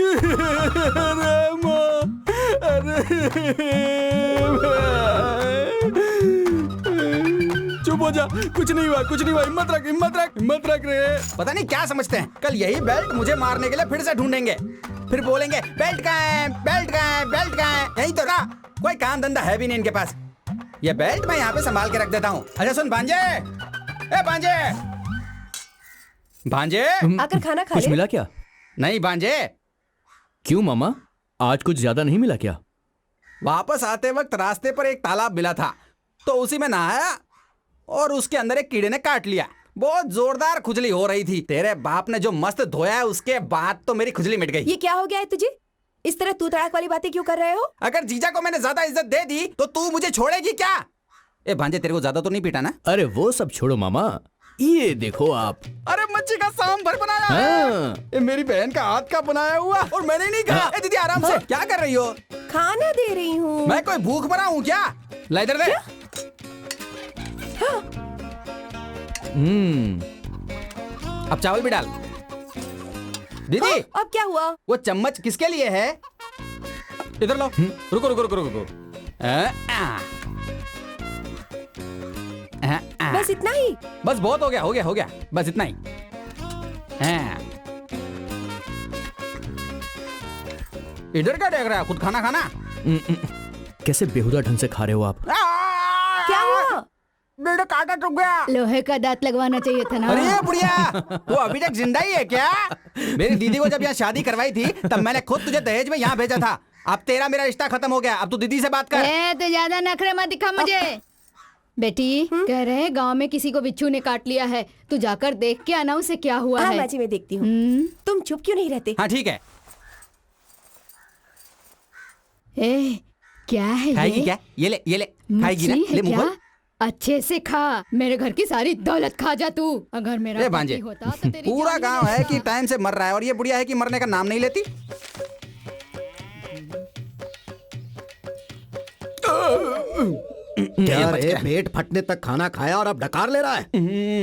अरे माँ, चुप हो जा, कुछ नहीं हुआ, कुछ नहीं हुआ, हिम्मत रख, हिम्मत रख, हिम्मत रख रे। पता नहीं क्या समझते हैं, कल यही बेल्ट मुझे मारने के लिए फिर से ढूंढेंगे, फिर बोलेंगे बेल्ट कहाँ है, बेल्ट कहाँ है, बेल्ट कहाँ है। यही तो ना, कोई काम धंधा है भी नहीं इनके पास। ये बेल्ट मैं यहाँ पे संभाल के रख देता हूँ। अच्छा सुन भांजे, ए भांजे, भांजे, आकर खाना खा कुछ ले। मिला क्या? नहीं भांजे। क्यों मामा, आज कुछ ज्यादा नहीं मिला क्या? वापस आते वक्त रास्ते पर एक तालाब मिला था, तो उसी में नहाया और उसके अंदर एक कीड़े ने काट लिया। बहुत जोरदार खुजली हो रही थी। तेरे बाप ने जो मस्त धोया है उसके बाद तो मेरी खुजली मिट गई। ये क्या हो गया है तुझे? इस तरह तू तड़ाक वाली बातें क्यों कर रहे हो? अगर जीजा को मैंने ज्यादा इज्जत दे दी तो तू मुझे छोड़ेगी क्या? ए भांजे, तेरे को ज्यादा तो नहीं पीटा ना? अरे वो सब छोड़ो मामा, ये देखो आप। अरे मच्छी का सांभर बनाया हाँ। है। ये मेरी बहन का हाथ का बनाया हुआ, और मैंने नहीं कहा। ए दीदी आराम से, क्या कर रही हो? खाना दे रही हूँ। मैं कोई भूख मरा हूँ क्या? ला इधर दे। अब चावल भी डाल। दीदी, अब क्या हुआ? वो चम्मच किसके लिए है? इधर लो। रुको रुको रुको रुको। बस इतना ही? बस बहुत हो गया, हो गया, हो गया, बस इतना ही। इधर क्या देख रहा है? खुद खाना खाना। कैसे बेहुदा ढंग से खा रहे हो आप? क्या हुआ? मेरा कांटा टूट गया। लोहे का दांत लगवाना चाहिए था ना। अरे ये बुढ़िया, वो अभी तक जिंदा ही है क्या? मेरी दीदी को जब यहाँ शादी करवाई थी तब मैंने खुद तुझे दहेज में यहाँ भेजा था। अब तेरा मेरा रिश्ता खत्म हो गया, अब तू दीदी से बात कर। तो ज्यादा नखरे मत दिखा मुझे। बेटी, कह रहे हैं गांव में किसी को बिच्छू ने काट लिया है, तू जाकर देख के आना उसे क्या हुआ हाँ है। माजी, मैं देखती हूँ। तुम चुप क्यों नहीं रहते? हाँ ठीक है। ए, क्या है खाएगी ये? क्या? ये ले, ये ले, खाएगी ना? मछली है ले मुंह क्या? खोल। अच्छे से खा, मेरे घर की सारी दौलत खा जा तू। अगर मेरा ए भांजे, पति होता तो तेरी पूरा जान ही गांव है लेता। कि टाइम से मर रहा है और ये बुढ़िया है कि मरने का नाम नहीं लेती। क्या रे, पेट फटने तक खाना खाया और अब ढकार ले रहा है?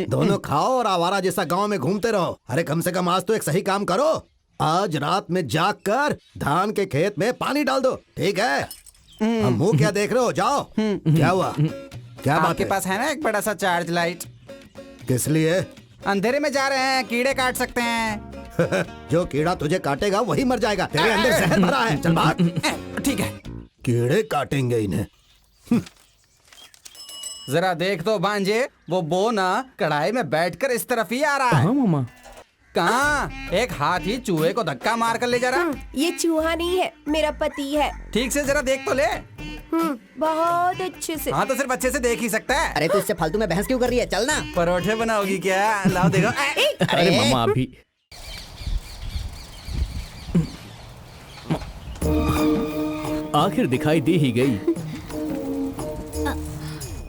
दोनों खाओ और आवारा जैसा गांव में घूमते रहो। अरे कम से कम आज तो एक सही काम करो। आज रात में जाग कर धान के खेत में पानी डाल दो, ठीक है? अब मुंह क्या देख रहे हो? जाओ। क्या हुआ? क्या बात आपके है? पास है ना एक बड़ा सा चार्ज लाइट? किस लिए? अंधेरे में जा रहे हैं, कीड़े काट सकते हैं। जो कीड़ा तुझे काटेगा वही मर जाएगा। तेरे अंदर जहर भरा है। चल भाग। ठीक है, कीड़े काटेंगे इन्हें। जरा देख तो भांजे, वो बो ना कढ़ाई में बैठकर इस तरफ ही आ रहा है। हाँ मामा। कहाँ? एक हाथी चूहे को धक्का मार कर ले जा रहा। ये चूहा नहीं है, मेरा पति है। ठीक से जरा देख तो ले। बहुत अच्छे से। हाँ तो सिर्फ अच्छे से देख ही सकता है। अरे तू इससे फालतू में बहस क्यों कर रही है? चल ना। परोठे बनाओगी क्या? लाओ देखो। अरे मामा अभी। आखिर दिखाई दे ही गई।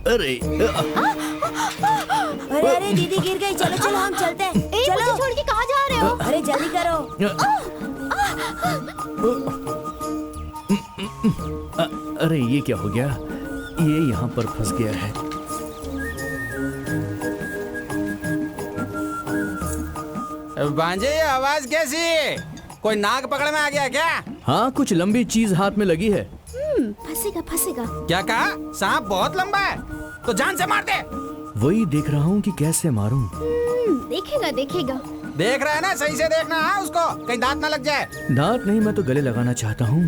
अरे अरे अरे दीदी गिर गई। चलो चलो हम चलते हैं। चलो। छोड़ के कहाँ जा रहे हो? अरे जल्दी करो। अरे ये क्या हो गया? ये यहाँ पर फंस गया है। भांजे, ये आवाज कैसी? कोई नाग पकड़ में आ गया क्या? हाँ, कुछ लंबी चीज हाथ में लगी है। फंसेगा फंसेगा। क्या कहा? सांप बहुत लंबा है तो जान से मार दे। वही देख रहा हूँ कि कैसे मारूं। देखेगा देखेगा। देख रहा है ना? सही से देखना है उसको, कहीं दांत ना लग जाए। दांत नहीं, मैं तो गले लगाना चाहता हूँ।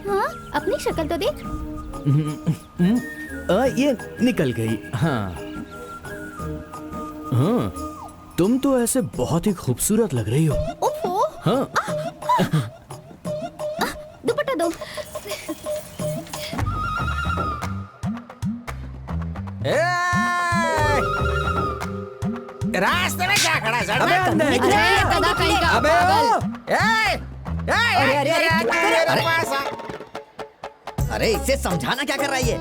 हाँ, अपनी शक्ल तो देख। ये निकल गई। हाँ हाँ, तुम तो ऐसे बहुत ही खूबसूरत लग रही हो। ओफो, हाँ, दुपट्टा दो। रास्ते में क्या खड़ा है? सड़क अबे, में? अंदर। अरे गधा कहीं का अबे पागल। अरे, अरे, अरे, मेरे पास आ। अरे इससे समझाना क्या कर रही है?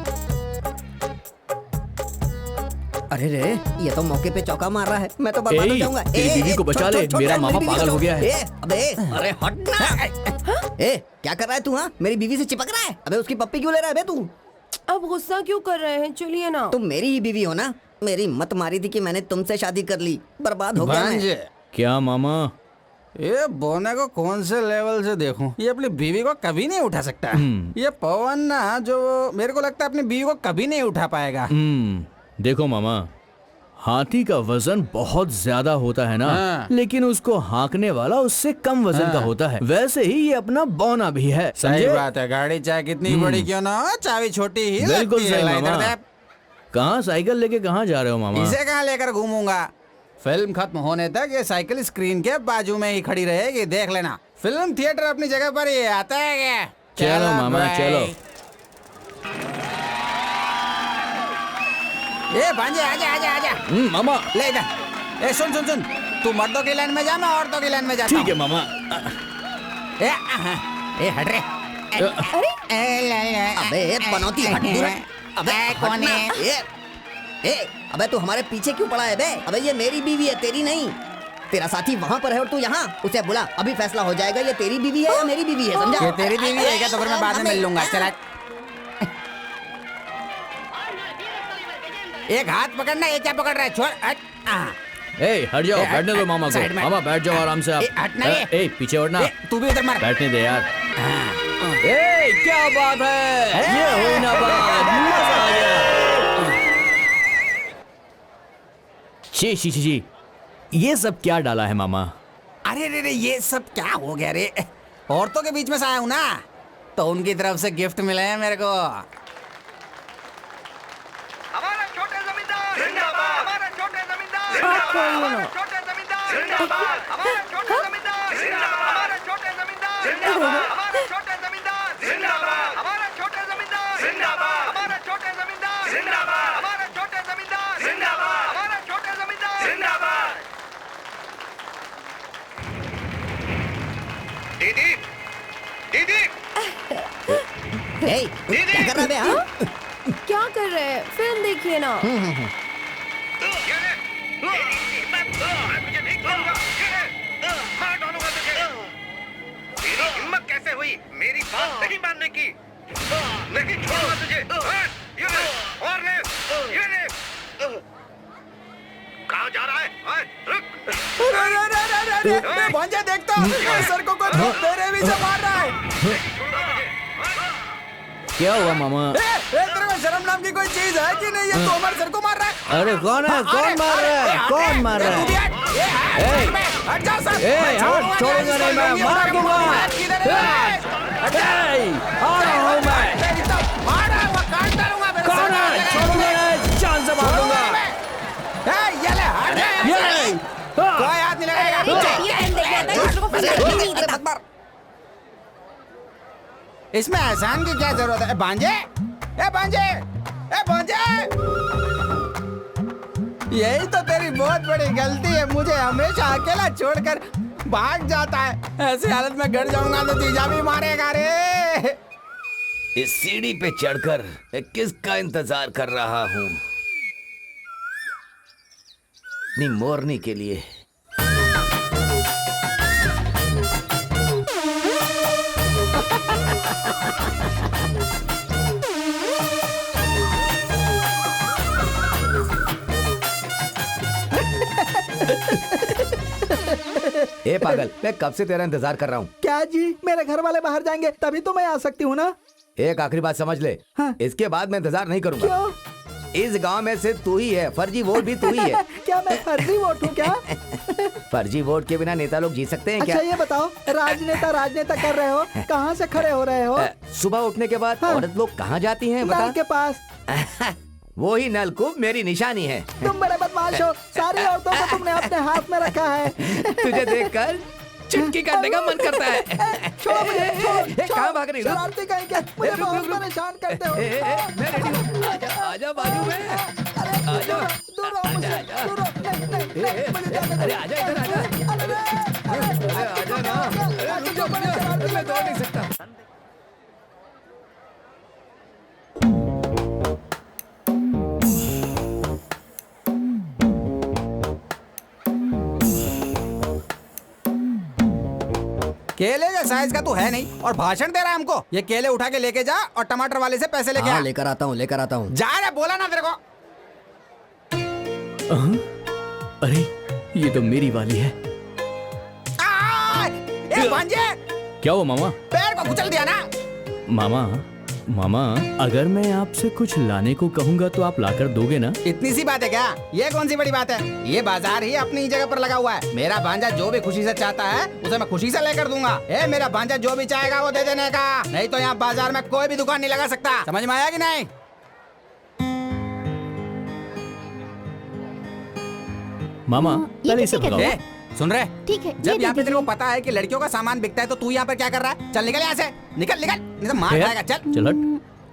अरे रे, ये तो मौके पे चौका मार रहा है। मैं तो बर्बाद हो ए, जाऊंगा। तेरी बीवी को बचा ले, मेरा मामा पागल हो गया है। अबे अरे हट ना। ए क्या कर रहा है तू? हाँ, मेरी बीवी से चिपक रहा है। अबे उसकी पप्पी क्यों ले रहा है बे तू? अब गुस्सा क्यों कर रहे हैं? चलिए ना। तुम मेरी ही बीवी हो ना? मेरी मत मारी थी कि मैंने तुमसे शादी कर ली। बर्बाद हो गया मैं। भांजे, क्या मामा? ये बोने को कौन से लेवल से देखूं? ये अपनी बीवी को कभी नहीं उठा सकता। ये पवन ना, जो मेरे को लगता है अपनी बीवी को कभी नहीं उठा पाएगा। देखो मामा, हाथी का वजन बहुत ज्यादा होता है ना, हाँ। लेकिन उसको हाँकने वाला उससे कम वजन का होता है। वैसे ही ये अपना बौना भी है, सही समझे? बात है। गाड़ी चाहे कितनी बड़ी क्यों ना हो, चाबी छोटी ही बिल्कुल लगती है। सही ला इधर मामा। दे। कहाँ साइकिल लेके कहाँ जा रहे हो मामा? इसे कहाँ लेकर घूमूंगा? फिल्म खत्म होने तक ये साइकिल स्क्रीन के बाजू में ही खड़ी रहेगी, देख लेना। फिल्म थिएटर अपनी जगह पर ही आता है क्या? चलो मामा, भाई। चलो। ए भांजे, आजा आजा आजा। मामा। ले इधर। ए सुन सुन सुन, तू मर्दों की लाइन में जा, मैं औरतों की लाइन में जाता ठीक है मामा। ए हट रे। अबे बनौती हट दूर। अबे कौन है? ए अबे तू हमारे पीछे क्यों पड़ा है बे? अबे ये मेरी बीवी है, तेरी नहीं। तेरा साथी वहाँ पर है और तू यहाँ। उसे बुला, अभी फैसला हो जाएगा ये तेरी बीवी है या मेरी बीवी है, समझा? ये तेरी बीवी है क्या? तो फिर मैं बाद में मिल लूंगा। चला। एक हाथ पकड़ना, ये क्या पकड़ रहा है? छोड़। ए हट जाओ, बैठने दो मामा साइड को। में। मामा बैठ जाओ आराम से आप। हटना ये। ए पीछे हटना। तू भी उधर मार। बैठने दे यार। ए क्या बात है? ये हुई ना बात, मजा आ गया। शी शी शी शी, ये सब क्या डाला है मामा? अरे रे रे, ये सब क्या हो गया रे? औरतों के बीच में से आया हूँ ना, तो उनकी तरफ से गिफ्ट मिले हैं मेरे को। हमारा छोटे जमींदार जिंदाबाद, हमारा छोटे जमींदार जिंदाबाद, हमारा छोटे जमींदार जिंदाबाद, हमारा छोटे जमींदार जिंदाबाद, हमारा छोटे जमींदार जिंदाबाद, हमारा छोटे जमींदार जिंदाबाद, हमारा छोटे जमींदार जिंदाबाद, हमारा छोटे जमींदार जिंदाबाद, हमारा छोटे जमींदार जिंदाबाद, हमारा छोटे जमींदार जिंदाबाद। दीदी दीदी ए, क्या कर रहा है बे? हाँ? क्या कर रहे हैं? फिल्म देखिए ना। तेरी हिम्मत कैसे हुई मेरी बात नहीं मानने की? नहीं छोड़ूंगा तुझे। ये ले, और ले, ये ले। कहाँ जा रहा है? रुक। भांजे देखता, सर को कोई तेरे भी से मार रहा है। क्या हुआ मामा? तेरे में शर्म नाम की कोई चीज है कि नहीं? ये तो हमारे सर को मार रहा है। अरे कौन है? कौन मार रहा है? कौन मार रहा है? हट जाओ सर। ए हाथ छोड़ूंगा नहीं मैं, मार दूंगा। आ रहा हूँ मैं। कौन है? छोड़ूंगा नहीं, जान से मार दूंगा। ये ले, हट जा। ये कोई हाथ नहीं लगाएगा। ये फिल्म देखने आता है, दूसरों को फिल्म देखने नहीं देता। इसमें एहसान की क्या जरूरत है? भांजे, ए भांजे, ए भांजे। यही तो तेरी बहुत बड़ी गलती है, मुझे हमेशा अकेला छोड़कर भाग जाता है। ऐसी हालत में घर जाऊंगा तो जीजा भी मारेगा रे। इस सीढ़ी पे चढ़कर मैं किसका इंतजार कर रहा हूँ? अपनी मोरनी के लिए। ए पागल, मैं कब से तेरा इंतजार कर रहा हूँ। क्या जी, मेरे घर वाले बाहर जाएंगे तभी तो मैं आ सकती हूँ ना। एक आखिरी बात समझ ले। हाँ। इसके बाद मैं इंतजार नहीं करूंगा। क्यों? इस गांव में सिर्फ तू ही है, फर्जी वोट भी तू ही है। क्या मैं फर्जी वोट हूँ क्या? फर्जी वोट के बिना नेता लोग जीत सकते हैं क्या? अच्छा ये बताओ, राजनेता कर रहे हो, कहाँ से खड़े हो रहे हो? सुबह उठने के बाद हाँ। औरत लोग कहाँ जाती हैं नल बता? के पास। वो ही नलकूप मेरी निशानी है। तुम बड़े बदमाश हो, सारी औरतों को तुमने अपने हाथ में रखा है। तुझे देखकर चुटकी काटने का मन करता है। छोड़ो मुझे, छोड़ो, कहाँ भाग रही हो? शरारती कहीं के, मुझे रुक, रुक, बहुत रुक। परेशान करते हो। मैं रेडी हूँ। आजा बाजू में। अरे आजा। दूर रहो मुझसे, आजा। दूर रहो। नहीं, मुझे जाने दो। अरे आजा इधर आजा। अरे आजा ना। अरे रुक जा, मैं दौड़ नहीं सकता। केले के साइज का तू है नहीं और भाषण दे रहा है हमको। ये केले उठा के लेके जा और टमाटर वाले से पैसे लेके आ। हाँ लेकर आता हूँ, लेकर आता हूँ। जा रे, बोला ना तेरे को। अरे ये तो मेरी वाली है। भांजे क्या हुआ मामा? पैर को कुचल दिया ना। मामा मामा, अगर मैं आपसे कुछ लाने को कहूँगा तो आप लाकर दोगे ना? इतनी सी बात है क्या? ये कौन सी बड़ी बात है? ये बाजार ही अपनी जगह पर लगा हुआ है। मेरा भांजा जो भी खुशी से चाहता है उसे मैं खुशी से लेकर दूंगा। मेरा भांजा जो भी चाहेगा वो दे देने का। नहीं तो यहाँ बाजार में कोई भी दुकान नहीं लगा सकता। समझ में आया कि नहीं? मामा ये पहले इसे कैसे भगाओ। सुन रहे? ठीक है, जब ये यहाँ दे पे तेरे को दीजिए। पता है कि लड़कियों का सामान बिकता है तो तू यहाँ पर क्या कर रहा है? चल निकल यहाँ से, निकल निकल, नहीं तो मार खाएगा। चल चल हट।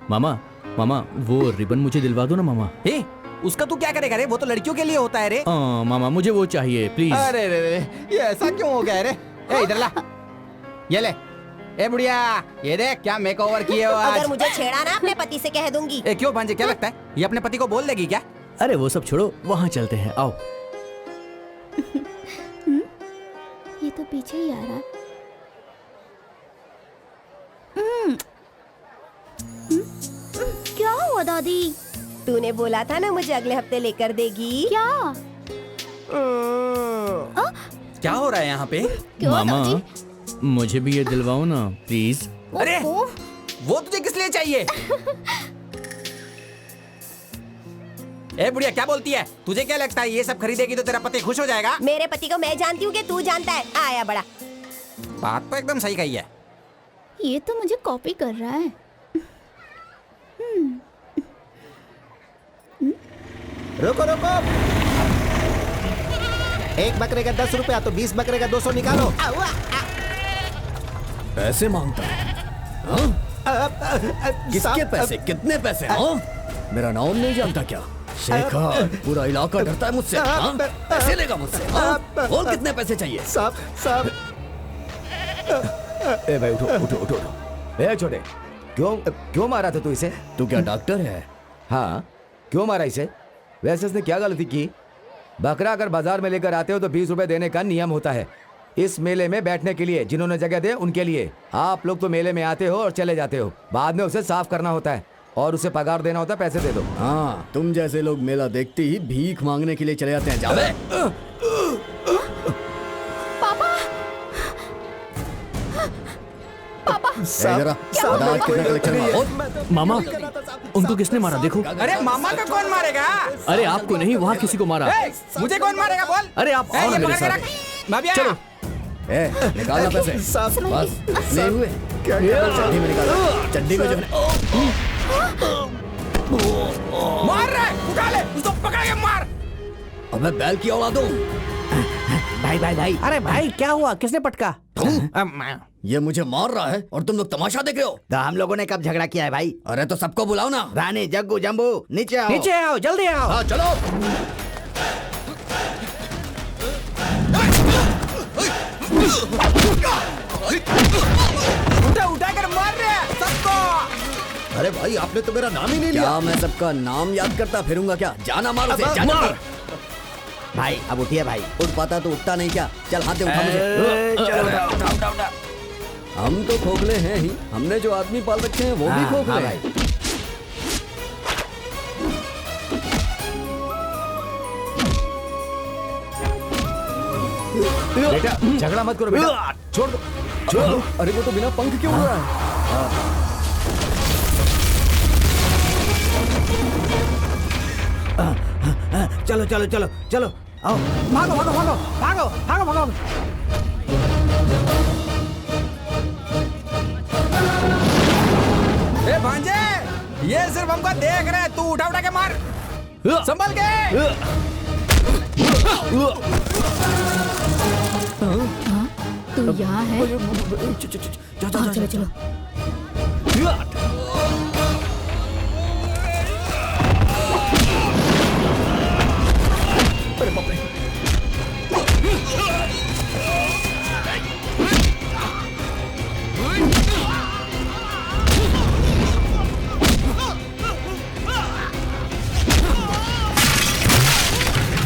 मामा मामा वो रिबन मुझे दिलवा दो ना मामा। उसका तू क्या करेगा रे? वो तो लड़कियों के लिए होता है रे। मामा मुझे वो चाहिए प्लीज। अरे रे रे, ये ऐसा क्यों हो गया रे? इधर ला, ये ले। बुढ़िया, ये देख क्या मेकओवर किए हो आज। अगर मुझे छेड़ा ना अपने पति से कह दूंगी। क्यों भांजे, क्या लगता है ये अपने पति को बोल देगी क्या? अरे वो सब छोड़ो, वहाँ चलते हैं, आओ। ये तो पीछे ही आ रहा। क्या हुआ दादी? तूने बोला था ना मुझे अगले हफ्ते लेकर देगी। क्या क्या हो रहा है यहाँ पे? क्यों मामा दादी? मुझे भी ये दिलवाओ ना प्लीज। अरे ओह, वो तुझे किस लिए चाहिए? बुढ़िया क्या बोलती है? तुझे क्या लगता है ये सब खरीदेगी तो तेरा पति खुश हो जाएगा? मेरे पति को मैं जानती हूँ कि तू जानता है। आया बड़ा। बात तो एकदम सही कही है। ये तो मुझे कॉपी कर रहा है। रुको रुको, एक बकरे का 10 रुपया तो 20 बकरे का 200 निकालो। पैसे मांगता है? किसके पैसे? कितने पैसे? मेरा नाम नहीं जानता क्या? शेखर, पूरा इलाका डरता है मुझसे। पैसे लेगा मुझसे? और कितने पैसे चाहिए? साहब ए भाई उठो उठो उठो उठो। ए छोटे, क्यों मारा था तू इसे? तू क्या डॉक्टर है? हाँ, क्यों मारा इसे? वैसे इसने क्या गलती की? बकरा अगर बाजार में लेकर आते हो तो 20 रुपए देने का नियम होता है। इस मेले में बैठने के लिए जिन्होंने जगह दे उनके लिए। आप लोग तो मेले में आते हो और चले जाते हो, बाद में उसे साफ करना होता है और उसे पगार देना होता है। पैसे दे दो। हाँ, तुम जैसे लोग मेला देखते ही भीख मांगने के लिए चले जाते हैं। जाओ। पापा जरा आज कितना कलेक्शन मारो। मामा उनको किसने मारा देखो। अरे मामा को कौन मारेगा? अरे आपको नहीं, वहाँ किसी को मारा। मुझे कौन मारेगा बोल? अरे आप आओ ये मेरे पकड़ के साथ। रख। मैं भी आया। चलो। निकालना पैसे। बस नहीं हुए? चड्डी में निकालो। चड्डी में जो मार रहा है, उठा ले उसको, पकड़ के मार। अबे बैल की औलाद दूं। भाई। अरे भाई क्या हुआ? किसने पटका? ये मुझे मार रहा है और तुम लोग तमाशा देख रहे हो। तो हम लोगों ने कब झगड़ा किया है भाई? अरे तो सबको बुलाओ ना। रानी, जग्गू, जम्बू, नीचे आओ। नीचे आओ, जल्दी आओ। हाँ चलो। उठा कर मार रहे हैं सबको। अरे भाई आपने तो मेरा नाम ही नहीं लिया। क्या मैं सबका नाम याद करता फिरूंगा क्या? जाना मारो से, जाना मार। भाई अब उठिए भाई। उठ पाता तो उठता नहीं क्या? चल हाथ दे, उठा मुझे। चलो उठा। हम तो खोखले हैं ही, हमने जो आदमी पाल रखे हैं वो भी खोखले हैं। बेटा झगड़ा मत करो बेटा, छोड़ दो छोड़ दो। अरे वो तो बिना पंख क्यों उड़ रहा है? चलो चलो चलो चलो आओ। भागो भागो भागो भागो भागो भागो। भांजे, ये सिर्फ हमको देख रहे हैं। तू उठा उठा के मार, संभल के। तू यहाँ है? चलो चलो।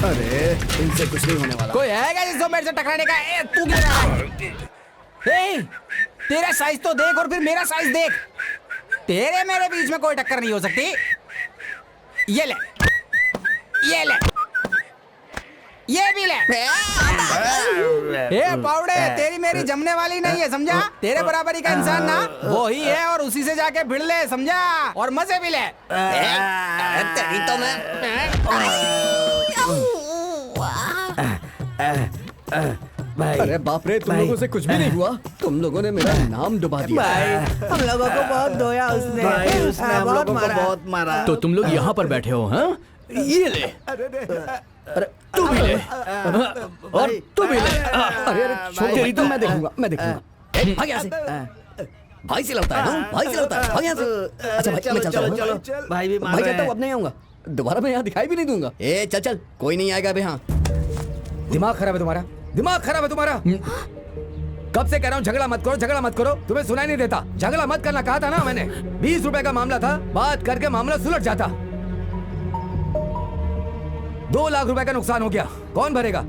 अरे इनसे कुछ नहीं होने वाला। कोई है क्या जिसको मेरे से टकराने का? तू क्या कर रहा है? तेरा साइज तो देख और फिर मेरा साइज देख। तेरे मेरे बीच में कोई टक्कर नहीं हो सकती। ये ले, ये ले, ये भी ले। ए पाउडे, तेरी मेरी जमने वाली नहीं है, समझा? तेरे बराबरी का इंसान ना वो ही है, और उसी से जाके भिड़ ले, समझा? और मजे भी ले। तेरी तो मैं अरे बाप रे, तुम लोगों से कुछ भी नहीं हुआ? तुम लोगों ने मेरा नाम डुबा दिया। हम लोगों को बहुत धोया उसने। उसने हम लोगों को बहुत मारा। तो तुम लोग यहाँ पर बैठे हो, हाँ? ये ले, अरे तू भी ले, और तू भी ले। अरे छोड़, तो मैं देखूंगा, मैं देखूंगा। भाग यहाँ से। भाई से लड़ता है ना, भाई से लड़ता है, भाग यहाँ से। अच्छा भाई, मैं चलता हूँ। चलो भाई भी मार भाई रहे कहता हूँ हैं। अब नहीं आऊंगा, दोबारा मैं यहाँ दिखाई भी नहीं दूंगा। ए चल चल, कोई नहीं आएगा अभी। हाँ दिमाग खराब है तुम्हारा, दिमाग खराब है तुम्हारा। कब से कह रहा हूँ झगड़ा मत करो, झगड़ा मत करो, तुम्हें सुनाई नहीं देता। झगड़ा मत करना कहा था ना मैंने। 20 रुपए का मामला था, बात करके मामला सुलझ जाता। 2 लाख रुपए का नुकसान हो गया, कौन भरेगा?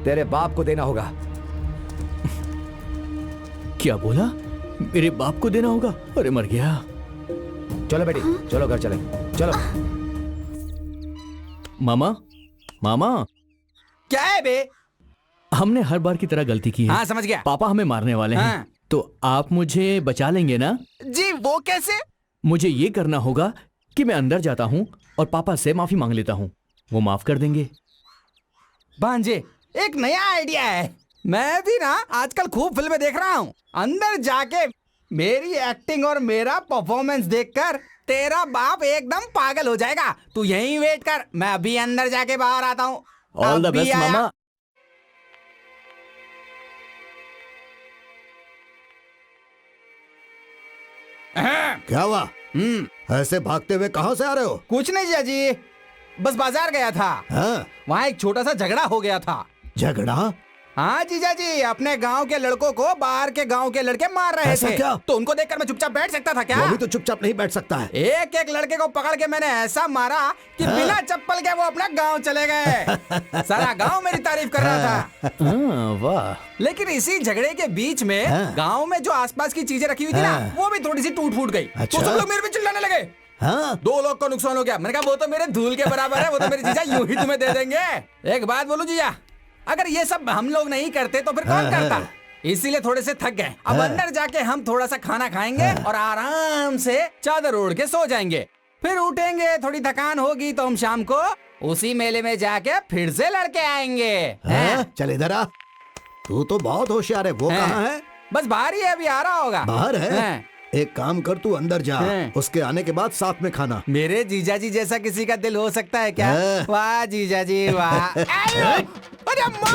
तेरे बाप को देना होगा। क्या बोला? मेरे बाप को देना होगा? अरे मर गया। चलो बेटी, चलो घर चले, चलो। मामा, मामा, क्या है बे? हमने हर बार की तरह गलती की है। हाँ समझ गया। पापा हमें मारने वाले हैं। हाँ। तो आप मुझे बचा लेंगे ना? जी वो कैसे? मुझे ये करना होगा कि मैं अंदर जाता हूँ और पापा से माफी मांग लेता हूँ, वो माफ कर देंगे। भांजे, एक नया आइडिया है। मैं भी ना आजकल खूब फिल्में देख रहा हूँ। अंदर जाके मेरी एक्टिंग और मेरा परफॉर्मेंस देखकर तेरा बाप एकदम पागल हो जाएगा। तू यहीं वेट कर, मैं अभी अंदर जाके बाहर आता हूँ। ऑल द अभी बेस्ट आया। मामा। क्या हुआ? ऐसे भागते हुए कहाँ से आ रहे हो? कुछ नहीं जीजा जी, बस बाजार गया था। हाँ? वहाँ एक छोटा सा झगड़ा हो गया था। झगड़ा? हाँ जीजा जी, अपने गांव के लड़कों को बाहर के गांव के लड़के मार रहे ऐसा थे। क्या? तो उनको देखकर मैं चुपचाप बैठ सकता था क्या? वो भी तो चुपचाप नहीं बैठ सकता है। एक एक लड़के को पकड़ के मैंने ऐसा मारा कि बिना चप्पल के वो अपना गांव चले गए। सारा गांव मेरी तारीफ कर रहा था। हाँ, वाह। लेकिन इसी झगड़े के बीच में हाँ। गांव में जो आसपास की चीजें रखी हुई थी ना, हाँ। वो भी थोड़ी सी टूट फूट गई। अच्छा। तो सब लोग मेरे पे चिल्लाने लगे। हाँ? 2 लोग को नुकसान हो गया। मैंने कहा वो तो मेरे धूल के बराबर है, वो तो मेरे जीजा यूं ही तुम्हें दे देंगे। एक बात बोलूं जीजा, अगर ये सब हम लोग नहीं करते तो फिर कौन करता? इसीलिए थोड़े से थक गए। अब अंदर जाके हम थोड़ा सा खाना खाएंगे और आराम से चादर ओढ़ के सो जाएंगे। फिर उठेंगे, थोड़ी थकान होगी तो हम शाम को उसी मेले में जाके फिर से लड़के आएंगे। हाँ? चल इधर आ। तू तो बहुत होशियार है। वो कहाँ है? बस बाहर ही है, अभी आ रहा होगा। बाहर है? हाँ। एक काम कर, तू अंदर जा, हाँ। उसके आने के बाद साथ में खाना। मेरे जीजा जी जैसा किसी का दिल हो सकता है क्या? हाँ। वाह जीजा जी वाह। अरे माँ!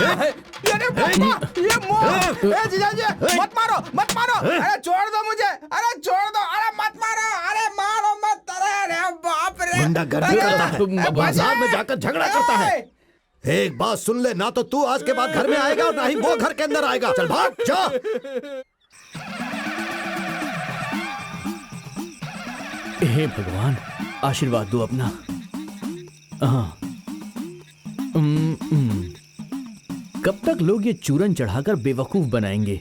अरे पापा! ये माँ! ए जीजा जी, मत मारो, मत मारो! अरे छोड़ दो मुझे! अरे छोड़ दो! अरे मत मारो! अरे मारो मत! अरे बाप रे! गुंडागर्दी करता है, बाजार में जाकर झगड़ा करता है। ए! एक बात सुन ले, ना तो तू आज के बाद घर में आएगा और ना ही वो घर के अंदर आएगा। चल भाग जा। हे भगवान, आशीर्वाद दो अपना। हाँ। कब तक लोग ये चूरन चढ़ाकर बेवकूफ बनाएंगे?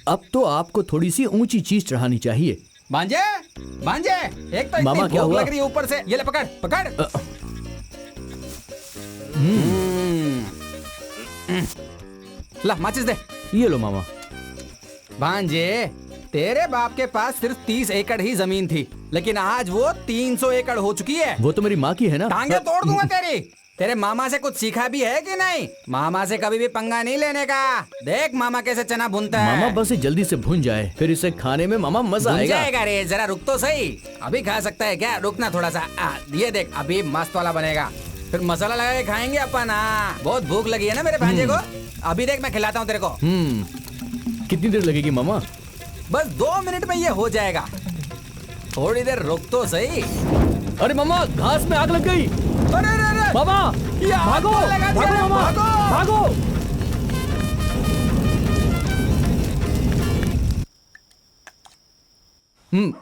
अब तो आपको थोड़ी सी ऊंची चीज चढ़ानी चाहिए। भांजे, भांजे, एक तो मामा, इतनी क्या भूख हुआ? लग रही है ऊपर से। ये ले पकड़, पकड़। ला माचिस दे। ये लो मामा। भांजे, तेरे बाप के पास सिर्फ 30 एकड़ ही जमीन थी, लेकिन आज वो 300 एकड़ हो चुकी है। वो तो मेरी माँ की है ना। टांगे तोड़ दूंगा तेरी। तेरे मामा से कुछ सीखा भी है कि नहीं? मामा से कभी भी पंगा नहीं लेने का। देख मामा कैसे चना भूनता है। मामा बस ये जल्दी से भुन जाए, फिर इसे खाने में मामा मजा भून आएगा। जाएगा रे, जरा रुक तो सही। अभी खा सकता है क्या? रुकना थोड़ा सा। ये देख, अभी मस्त वाला बनेगा, फिर मसाला लगा के खाएंगे अपन। बहुत भूख लगी है ना मेरे भांजे को। अभी देख मैं खिलाता हूँ तेरे को। कितनी देर लगेगी मामा? बस 2 मिनट में ये हो जाएगा। थोड़ी देर रुक तो सही। अरे मामा, घास में आग लग गई। अरे अरे अरे मामा, ये आग भागो, तो लगा दिया भागो रे, मामा, भागो। भागो।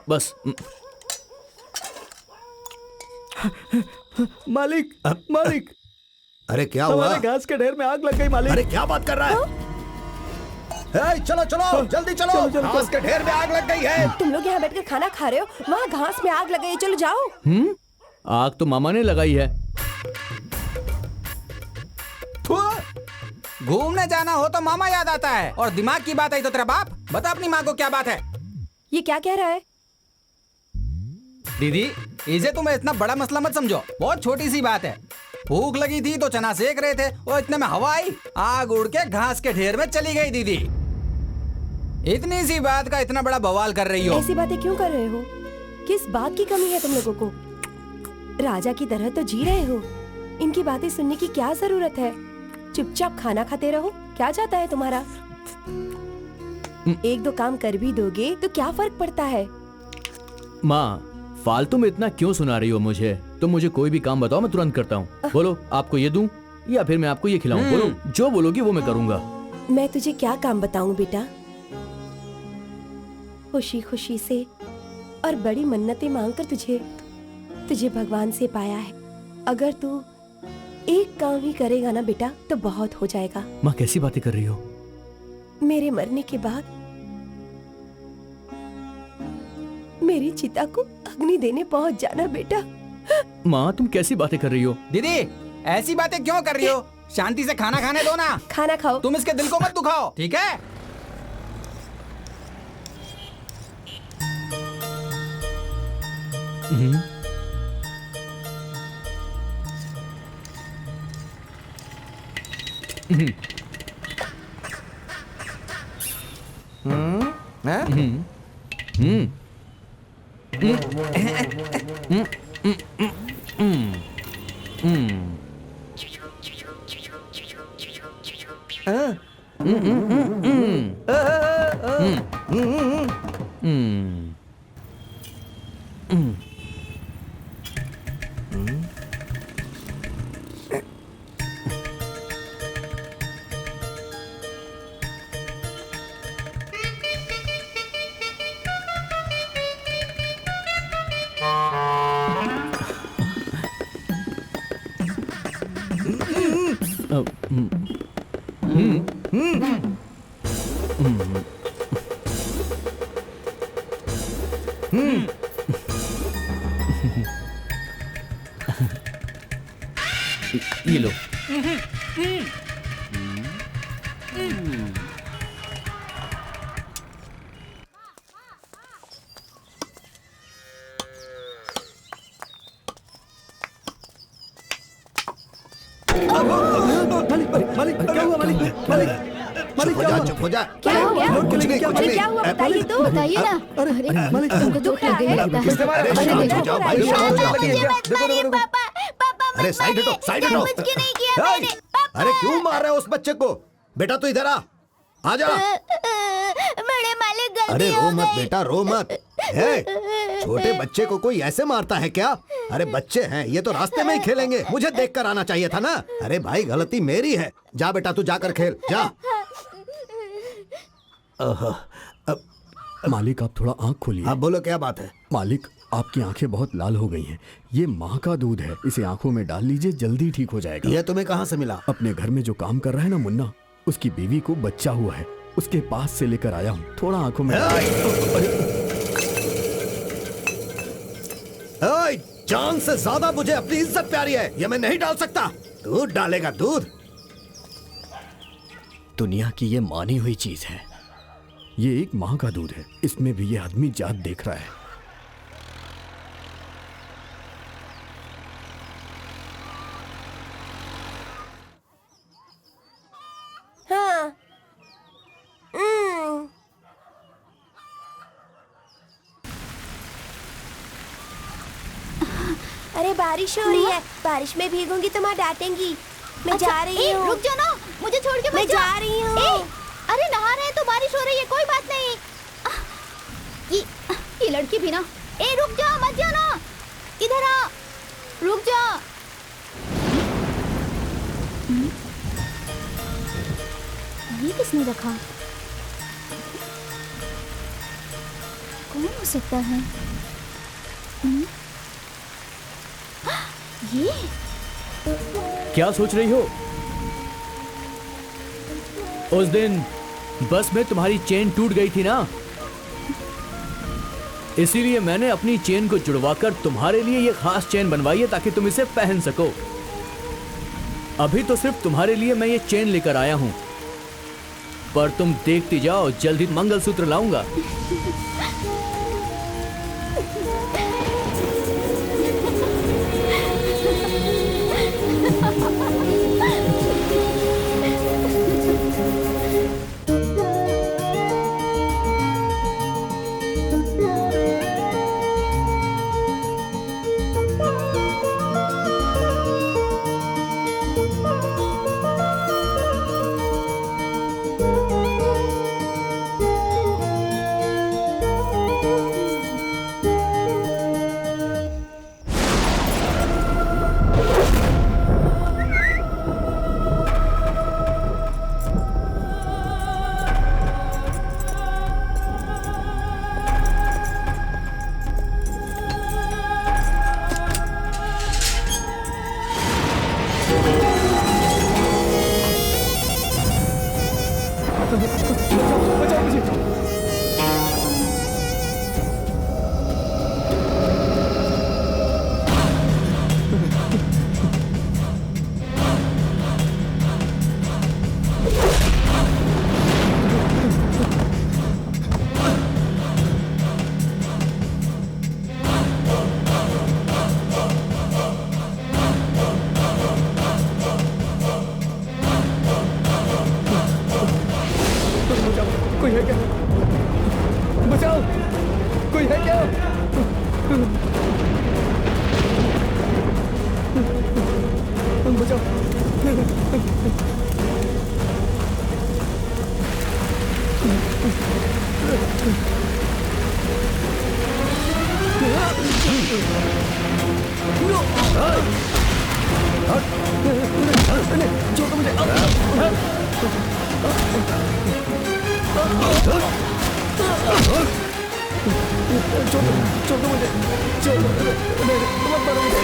बस। मालिक, मालिक, अरे क्या हुआ? हमारे घास के ढेर में आग लग गई मालिक। अरे क्या बात कर रहा है? ए, चलो चलो, जल्दी चलो, चलो, चलो, घास के ढेर में आग लग गई है। तुम लोग यहाँ बैठकर खाना खा रहे हो, वहाँ घास में आग लग गई है, चलो जाओ। आग तो मामा ने लगाई है। थू, घूमने जाना हो तो मामा याद आता है, और दिमाग की बात आई तो तेरा बाप। बता अपनी माँ को क्या बात है। ये क्या कह रहा है? दीदी, इसे तुम्हें इतना बड़ा मसला मत समझो, बहुत छोटी सी बात है। भूख लगी थी तो चना सेक रहे थे, और इतने में हवा आई, आग उड़ के घास के ढेर में चली गई दीदी। इतनी सी बात का इतना बड़ा बवाल कर रही हो। ऐसी बातें क्यों कर रहे हो? किस बात की कमी है तुम लोगों को? राजा की तरह तो जी रहे हो, इनकी बातें सुनने की क्या जरूरत है? चुपचाप खाना खाते रहो। क्या चाहता है तुम्हारा? एक दो काम कर भी दोगे तो क्या फर्क पड़ता है? माँ, फालतू में इतना क्यों सुना रही हो मुझे? तुम मुझे कोई भी काम बताओ, मैं तुरंत करता हूँ। बोलो, आपको ये दूं या फिर मैं आपको ये खिलाऊं? बोलो, जो बोलोगी वो मैं करूंगा। मैं तुझे क्या काम बताऊं बेटा? खुशी खुशी से और बड़ी मन्नतें मांगकर तुझे भगवान से पाया है। अगर तू एक काम ही करेगा ना बेटा तो बहुत हो जाएगा। माँ, कैसी बातें कर रही हो? मेरे मरने के बाद मेरी चिता को अग्नि देने पहुंच जाना बेटा। माँ, तुम कैसी बातें कर रही हो? दीदी, ऐसी बातें क्यों कर रही हो? शांति से खाना खाने दो ना। खाना खाओ। तुम इसके दिल को मत दुखाओ, ठीक है? ये लो। चुप हो जा। क्या हो गया? कुछ नहीं, कुछ नहीं। क्या हुआ बताइए तो। बताइए ना। अरे तुमको दुख लग गया लगता है। अरे देखो, जाओ भाई, शांत हो जाओ। पापा अरे साइड हटो, साइड हटो। कुछ नहीं किया मैंने। अरे क्यों मार रहे हो उस बच्चे को? बेटा तू इधर आ जा। बड़े मालिक गलती अरे रो हो मत गई। बेटा, रो मत। छोटे बच्चे को कोई ऐसे मारता है क्या? अरे बच्चे हैं, ये तो रास्ते में ही खेलेंगे। मुझे देखकर आना चाहिए था ना। अरे भाई, गलती मेरी है। जा बेटा, तू जाकर खेल, जा। मालिक, आप थोड़ा आंख खोलिए। अब बोलो, क्या बात है? मालिक, आपकी आंखें बहुत लाल हो गई हैं। ये माँ का दूध है, इसे आंखों में डाल लीजिए, जल्दी ठीक हो जाएगा। ये तुम्हें कहाँ से मिला? अपने घर में जो काम कर रहा है ना मुन्ना, उसकी बीवी को बच्चा हुआ है, उसके पास से लेकर आया हूँ। थोड़ा आंखों में जान से ज्यादा मुझे अपनी इज्जत प्यारी है, ये मैं नहीं डाल सकता। दूध डालेगा, दूध। दुनिया की ये मानी हुई चीज है। ये एक माँ का दूध है, इसमें भी ये आदमी जात देख रहा है। हाँ। अरे बारिश हो रही है, बारिश में भीगूंगी तो माँ डांटेंगी। मैं जा रही हूँ। रुक जाओ ना, मुझे छोड़ के मैं मत जाओ। जा रही हूँ। अरे नहा रहे हैं तो बारिश हो रही है, कोई बात नहीं। ये लड़की भी ना। रुक जाओ, मत जाओ ना। इधर आ, रुक जाओ। ये किसने रखा? कौन हो सकता है? ये क्या सोच रही हो? उस दिन बस में तुम्हारी चेन टूट गई थी ना, इसीलिए मैंने अपनी चेन को जुड़वाकर तुम्हारे लिए ये खास चेन बनवाई है ताकि तुम इसे पहन सको। अभी तो सिर्फ तुम्हारे लिए मैं ये चेन लेकर आया हूं, पर तुम देखती जाओ, जल्दी मंगलसूत्र लाऊंगा। कोई है क्या? बचाओ, कोई है क्या? बचाओ। छोड़ो मुझे। छोड़ो मुझे, छोड़ो मत मारो मुझे।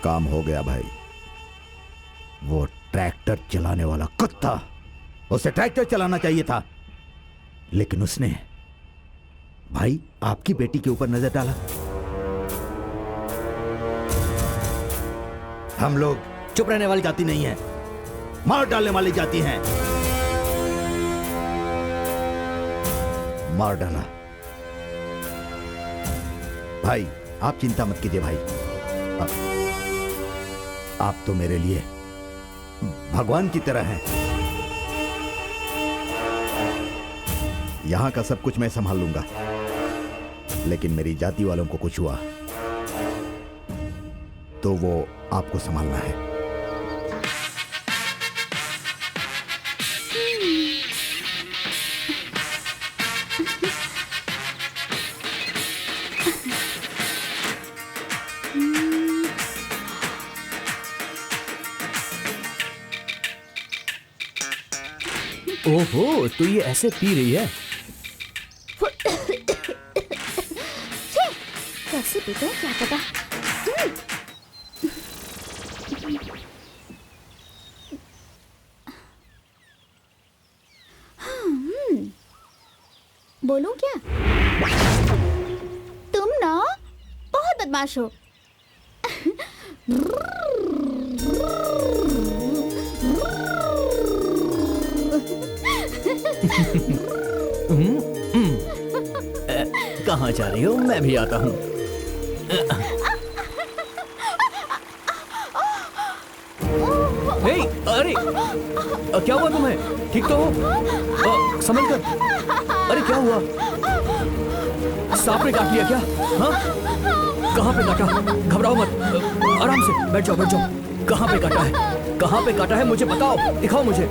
काम हो गया भाई। वो ट्रैक्टर चलाने वाला कुत्ता, उसे ट्रैक्टर चलाना चाहिए था, लेकिन उसने भाई आपकी बेटी के ऊपर नजर डाला। हम लोग चुप रहने वाली जाति नहीं है, मार डालने वाली जाति हैं। मार डाला। भाई आप चिंता मत कीजिए भाई, आप तो मेरे लिए भगवान की तरह हैं। यहां का सब कुछ मैं संभाल लूंगा, लेकिन मेरी जाति वालों को कुछ हुआ तो वो आपको संभालना है। ओहो, तो ये ऐसे पी रही है? कैसे पीते हैं क्या पता। बोलूं क्या? तुम ना बहुत बदमाश हो। कहाँ जा रही हो? मैं भी आता हूँ। अरे क्या हुआ तुम्हें? ठीक तो हो? संभल कर। अरे क्या हुआ? सांप ने काट लिया क्या? हाँ? कहाँ पे काटा? घबराओ मत, आराम से बैठ जाओ, बैठ जाओ। कहाँ पे काटा है? कहाँ पे काटा है मुझे बताओ, दिखाओ मुझे।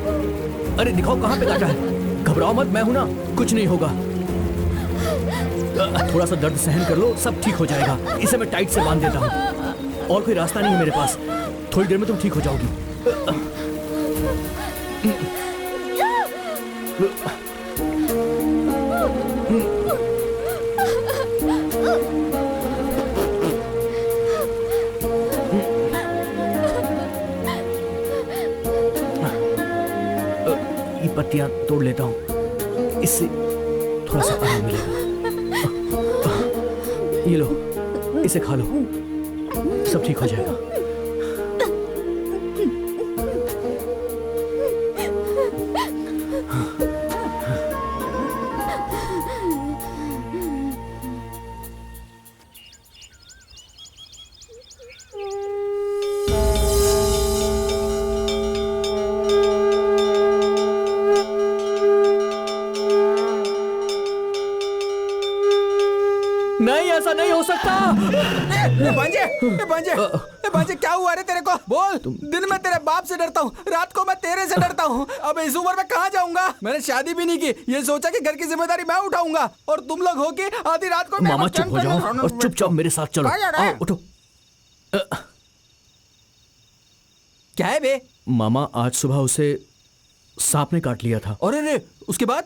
अरे दिखाओ कहाँ पे काटा है। घबराओ मत, मैं हूं ना, कुछ नहीं होगा। थोड़ा सा दर्द सहन कर लो, सब ठीक हो जाएगा। इसे मैं टाइट से बांध देता हूँ, और कोई रास्ता नहीं है मेरे पास। थोड़ी देर में तुम ठीक हो जाओगी। ये पत्तियां तोड़ लेता हूँ, इससे थोड़ा सा आराम मिलेगा। ये लो, इसे खा लो, सब ठीक हो जाएगा। नहीं, ऐसा नहीं हो सकता। भांजे क्या हुआ रे तेरे को? बोल। दिन में तेरे बाप से डरता हूँ, रात को मैं तेरे से डरता हूँ। अब इस उम्र में कहाँ जाऊंगा? मैंने शादी भी नहीं की, ये सोचा कि घर की जिम्मेदारी मैं उठाऊंगा, और तुम लोग हो कि आधी रात को मामा चुप हो जाओ और चुपचाप मेरे साथ चलो। आओ उठो। क्या है बे? मामा आज सुबह उसे सांप ने काट लिया था। और रे उसके बाद?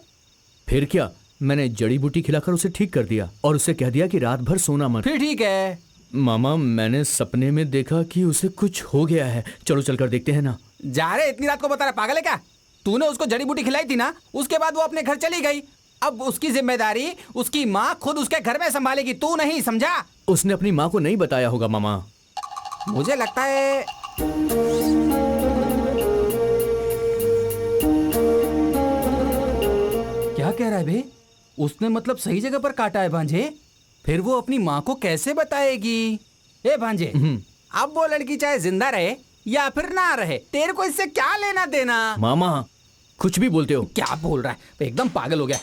फिर क्या, मैंने जड़ी बूटी खिलाकर उसे ठीक कर दिया और उसे कह दिया कि रात भर सोना मत। फिर ठीक है। मामा मैंने सपने में देखा कि उसे कुछ हो गया है। चलो चलकर देखते हैं ना। जा रहे, इतनी रात को बता रहा, पागल है क्या? तूने उसको जड़ी बूटी खिलाई थी ना, उसके बाद वो अपने घर चली गई। अब उसकी जिम्मेदारी उसकी माँ खुद उसके घर में संभालेगी, तू नहीं, समझा? उसने अपनी माँ को नहीं बताया होगा मामा। मुझे लगता है क्या कह रहा है बे? उसने मतलब सही जगह पर काटा है भांजे। फिर वो अपनी माँ को कैसे बताएगी? ए भांजे, अब वो लड़की चाहे जिंदा रहे या फिर ना रहे, तेरे को इससे क्या लेना देना? मामा कुछ भी बोलते हो। क्या बोल रहा है? एकदम पागल हो गया।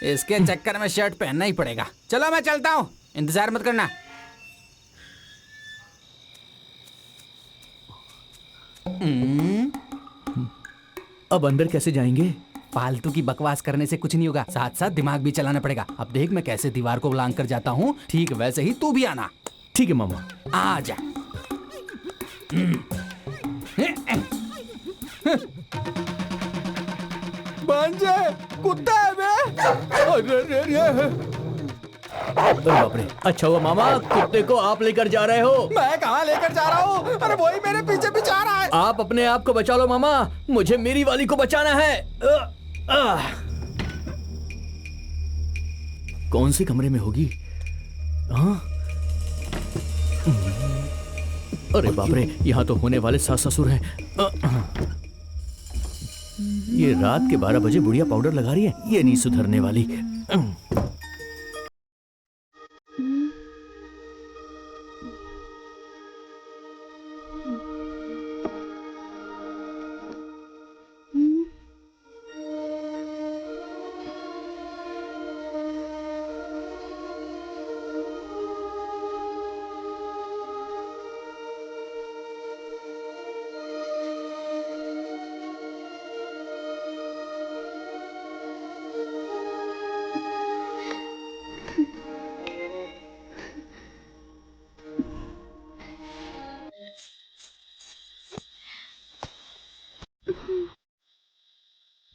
इसके चक्कर में शर्ट पहनना ही पड़ेगा। चलो मैं चलता हूँ, इंतजार मत करना। अब अंदर कैसे जाएंगे? फालतू की बकवास करने से कुछ नहीं होगा, साथ साथ दिमाग भी चलाना पड़ेगा। अब देख मैं कैसे दीवार को लांग कर जाता हूँ, ठीक वैसे ही तू भी आना। ठीक है मामा। आ जा। भांजे, कुत्ता है बे? अरे बाप रे, अच्छा हुआ मामा कुत्ते को आप लेकर जा रहे हो। मैं कहाँ लेकर जा रहा हूँ? अरे वही मेरे पीछे पीछे आ रहा है। आप अपने आप को बचा लो मामा, मुझे मेरी वाली को बचाना है। कौन से कमरे में होगी? हाँ? अरे बाप रे, यहाँ तो होने वाले सास ससुर हैं। ये रात के 12 बजे बुढ़िया पाउडर लगा रही है, ये नहीं सुधरने वाली।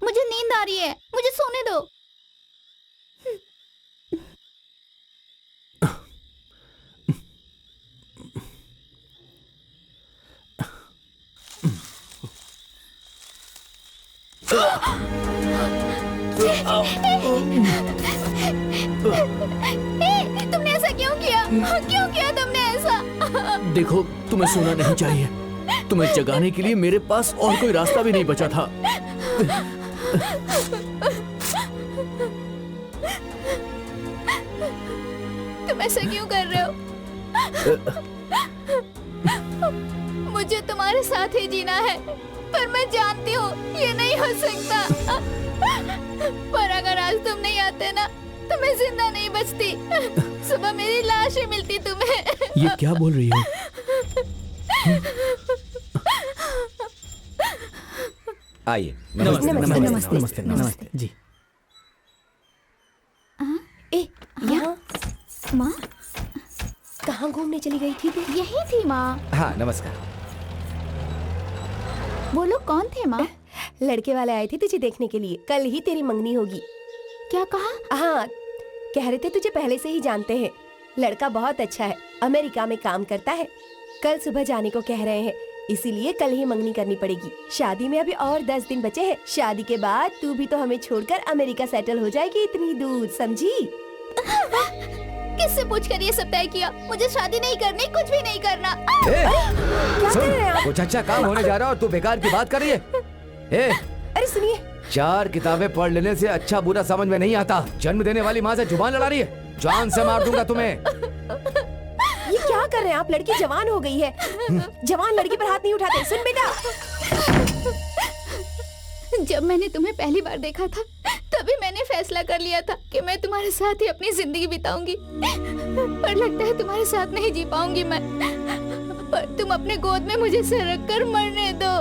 मुझे नींद आ रही है, मुझे सोने दो। तुमने ऐसा क्यों किया? क्यों किया तुमने ऐसा? देखो, तुम्हें सोना नहीं चाहिए। तुम्हें जगाने के लिए मेरे पास और कोई रास्ता भी नहीं बचा था। तुम ऐसा क्यों कर रहे हो? मुझे तुम्हारे साथ ही जीना है, पर मैं जानती हूँ ये नहीं हो सकता। पर अगर आज तुम नहीं आते ना, तो मैं जिंदा नहीं बचती। सुबह मेरी लाश ही मिलती तुम्हें। ये क्या बोल रही हो? आइए। नमस्ते जी। ए, यहाँ माँ, कहाँ घूमने चली गई थी तू? यही थी माँ। हाँ, नमस्कार। बोलो, कौन थे माँ? लड़के वाले आए थे तुझे देखने के लिए। कल ही तेरी मंगनी होगी। क्या कहा? हाँ, कह रहे थे तुझे पहले से ही जानते हैं। लड़का बहुत अच्छा है, अमेरिका में काम करता है। कल सुबह जाने को कह रहे हैं, इसीलिए कल ही मंगनी करनी पड़ेगी। शादी में अभी और 10 दिन बचे हैं। शादी के बाद तू भी तो हमें छोड़कर अमेरिका सेटल हो जाएगी इतनी दूर, समझी? किससे पूछकर ये सब तय किया? मुझे शादी नहीं करनी, कुछ भी नहीं करना। क्या कर रहे हैं आप? कुछ अच्छा काम होने जा रहा है और तू बेकार की बात कर रही है। अरे सुनिए, 4 किताबें पढ़ लेने से अच्छा बुरा समझ में नहीं आता। जन्म देने वाली माँ से जुबान लड़ा रही है। जान से मार दूंगा तुम्हें। ये क्या कर रहे हैं आप? लड़की जवान हो गई है। जवान लड़की पर हाथ नहीं उठाते। सुन बेटा, जब मैंने तुम्हें पहली बार देखा था, तभी मैंने फैसला कर लिया था कि मैं तुम्हारे साथ ही अपनी जिंदगी बिताऊंगी। पर लगता है तुम्हारे साथ नहीं जी पाऊंगी मैं। पर तुम अपने गोद में मुझे सर रख कर मरने दो।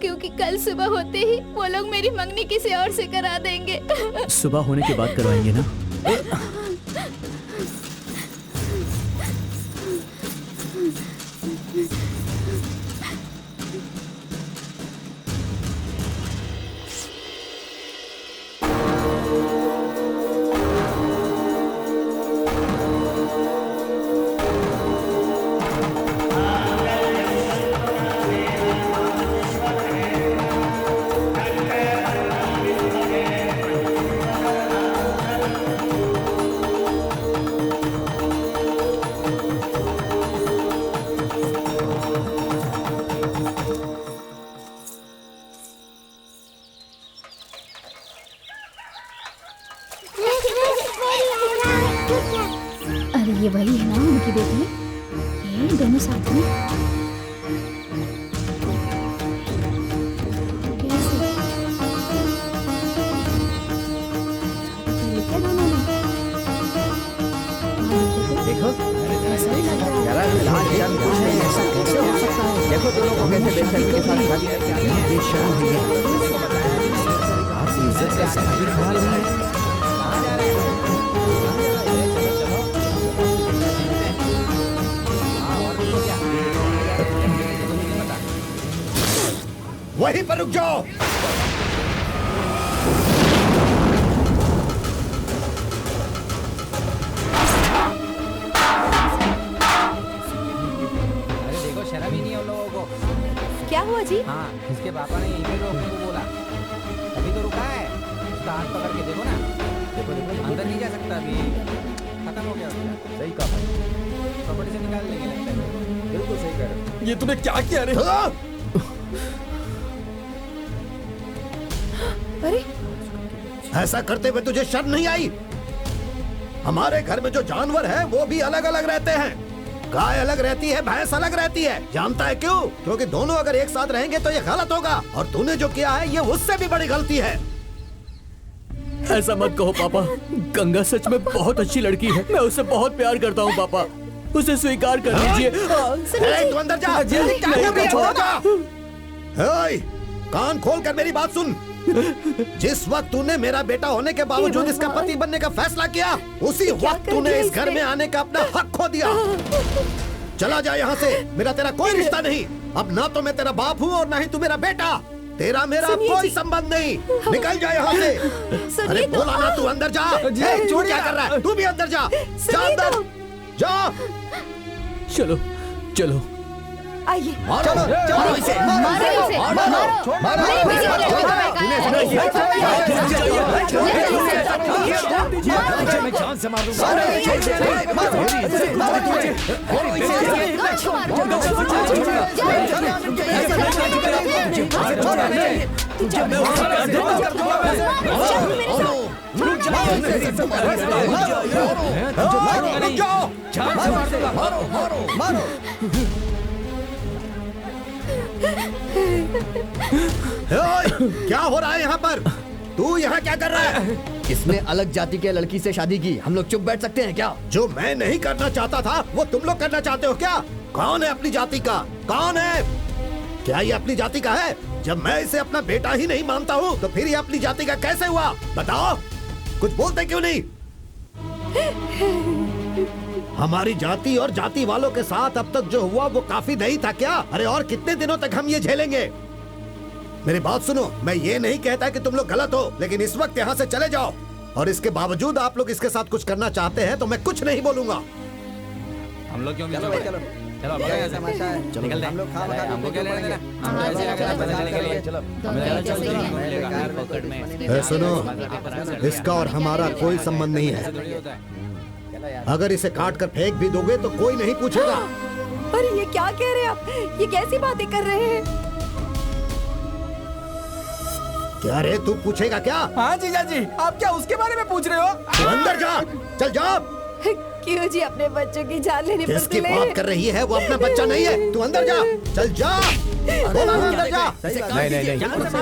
क्योंकि कल सुबह होते ही वो लोग मेरी मंगनी किसी और से करा देंगे। सुबह होने के बाद करवाएंगे ना? अरे ये वही है ना उनकी बेटी? ये दोनों साथ में? कैसे? लिखा दोनों ने? देखो, ऐसा ही लग रहा है। जरा लाज शर्म कुछ नहीं है। ऐसा कैसे हो सकता है? देखो दोनों को कैसे बेशर्मी के साथ शादी करते हैं। बेशर्म है ये। आप इज्जत से शादी करा रहे हैं। वहीं पर रुक जाओ। देखो, शर्म ही नहीं है उन लोगों को। क्या हुआ जी? हाँ, इसके पापा ने यहीं पे रोकने को बोला, अभी तो रुका है। उसका हाथ पकड़ के देखो ना। देखो, अंदर नहीं जा सकता अभी। खत्म हो गया उसका। सही कहा। प्रॉपर्टी से निकाल लेंगे लगता है। बिल्कुल सही कह रहे हो। ये तूने क्या किया रे? अरे ऐसा करते हुए तुझे शर्म नहीं आई? हमारे घर में जो जानवर है वो भी अलग अलग रहते हैं। गाय अलग रहती है, भैंस अलग रहती है। जानता है क्यों? क्योंकि दोनों अगर एक साथ रहेंगे तो ये गलत होगा, और तूने जो किया है ये उससे भी बड़ी गलती है। ऐसा मत कहो पापा। गंगा सच में बहुत अच्छी लड़की है। मैं उससे बहुत प्यार करता हूँ पापा। उसे स्वीकार कर लीजिए। ए, तू अंदर जा। नहीं, क्या कर रही है? छोड़ो। जा। ए, कान खोल कर मेरी बात सुन। जिस वक्त तूने मेरा बेटा होने के बावजूद इसका पति बनने का फैसला किया, उसी वक्त तूने इस घर में आने का अपना हक खो दिया। चला जा यहाँ से। मेरा तेरा कोई रिश्ता नहीं। अब ना तो मैं तेरा बाप हूँ और ना ही तू मेरा बेटा। तेरा मेरा कोई संबंध नहीं। निकल जा यहाँ से। अरे बोला ना, तू अंदर जा। तू क्या कर रहा है? तू भी अंदर जा। जा अंदर जा। चलो चलो। आइए। चलो चलो इसे मारो इसे, मारो। नहीं, किसी ने लड़की को बहकाया। मैं जान से मार दूंगा। क्या हो रहा है यहाँ पर? तू यहाँ क्या कर रहा है? इसने अलग जाति के लड़की से शादी की, हम लोग चुप बैठ सकते हैं क्या? जो मैं नहीं करना चाहता था वो तुम लोग करना चाहते हो क्या? कौन है अपनी जाति का? कौन है? क्या ये अपनी जाति का है? जब मैं इसे अपना बेटा ही नहीं मानता हूँ तो फिर ये अपनी जाति का कैसे हुआ? बताओ, कुछ बोलते क्यों नहीं? हमारी जाति और जाति वालों के साथ अब तक जो हुआ वो काफी नहीं था क्या? अरे और कितने दिनों तक हम ये झेलेंगे? मेरी बात सुनो, मैं ये नहीं कहता कि तुम लोग गलत हो, लेकिन इस वक्त यहाँ से चले जाओ। और इसके बावजूद आप लोग इसके साथ कुछ करना चाहते हैं तो मैं कुछ नहीं बोलूंगा। हम लोग क्यों चलो भाई, चलो चलो तमाशा है। निकल हम लोग खा खा के हमको क्या लेना देना? सुनो, इसका और हमारा कोई संबंध नहीं है। अगर इसे काट कर फेंक भी दोगे तो कोई नहीं पूछेगा। अरे ये क्या कह रहे हैं आप? ये कैसी बातें कर रहे हैं? क्या रे, तू पूछेगा क्या? हाँ जीजा जी, आप क्या उसके बारे में पूछ रहे हो? तू अंदर जा, चल जा। क्यों जी अपने बच्चों की जान लेने पर किसकी तुले? बात कर रही है? वो अपना बच्चा नहीं है। तू अंदर जा, चल जा। बोला ना, अंदर जा।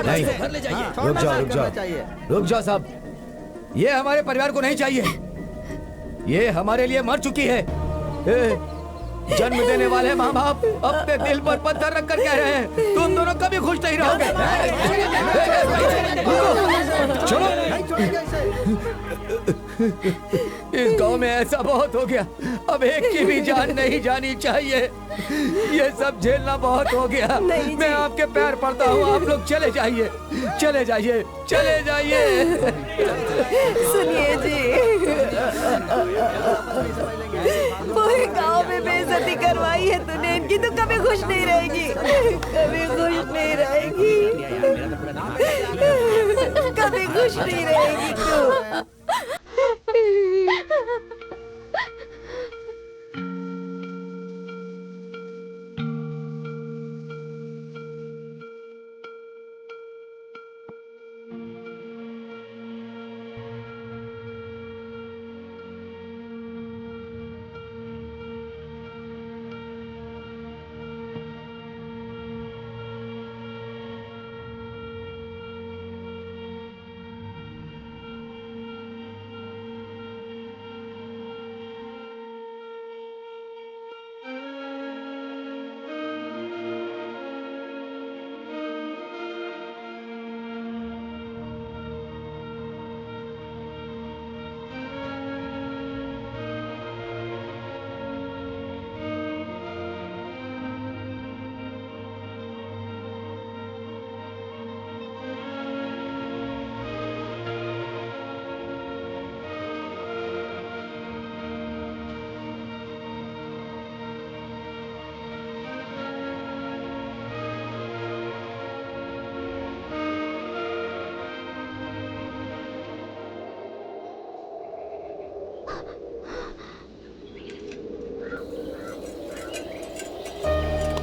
नहीं रुक जाओ रुक जाओ साहब, ये हमारे परिवार को नहीं चाहिए। ये हमारे लिए मर चुकी है। जन्म देने वाले माँ बाप अपने दिल पर पत्थर रख कर कह रहे हैं तुम दोनों कभी खुश नहीं रहोगे। चलो, इस गांव में ऐसा बहुत हो गया, अब एक की भी जान नहीं जानी चाहिए। ये सब झेलना बहुत हो गया। मैं आपके पैर पड़ता हूँ, आप लोग चले जाइए, चले जाइए, चले जाइए। सुनिए जी, पूरे गांव में बेइज्जती करवाई है तूने इनकी, तो कभी खुश नहीं रहेगी, कभी खुश नहीं रहेगी, कभी खुश नहीं रहेगी तू।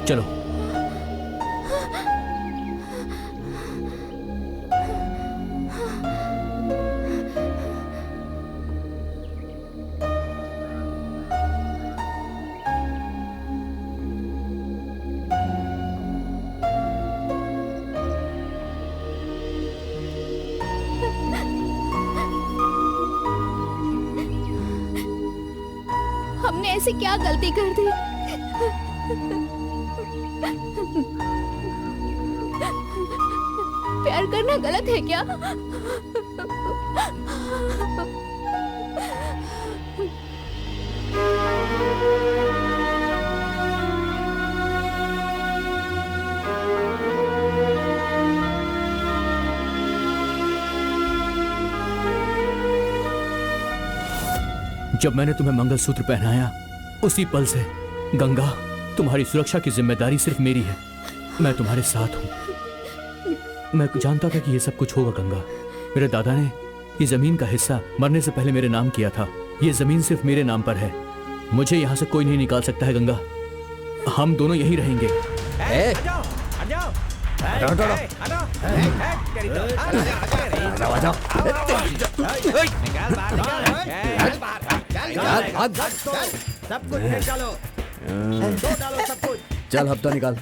चलो। हमने ऐसी क्या गलती कर दी? प्यार करना गलत है क्या? जब मैंने तुम्हें मंगलसूत्र पहनाया उसी पल से गंगा तुम्हारी सुरक्षा की जिम्मेदारी सिर्फ मेरी है। मैं तुम्हारे साथ हूँ। मैं जानता था कि ये सब कुछ होगा गंगा। मेरे दादा ने ये जमीन का हिस्सा मरने से पहले मेरे नाम किया था। ये जमीन सिर्फ मेरे नाम पर है। मुझे यहाँ से कोई नहीं निकाल सकता है गंगा। हम दोनों यहीं रहेंगे। चल हफ्ता निकाल।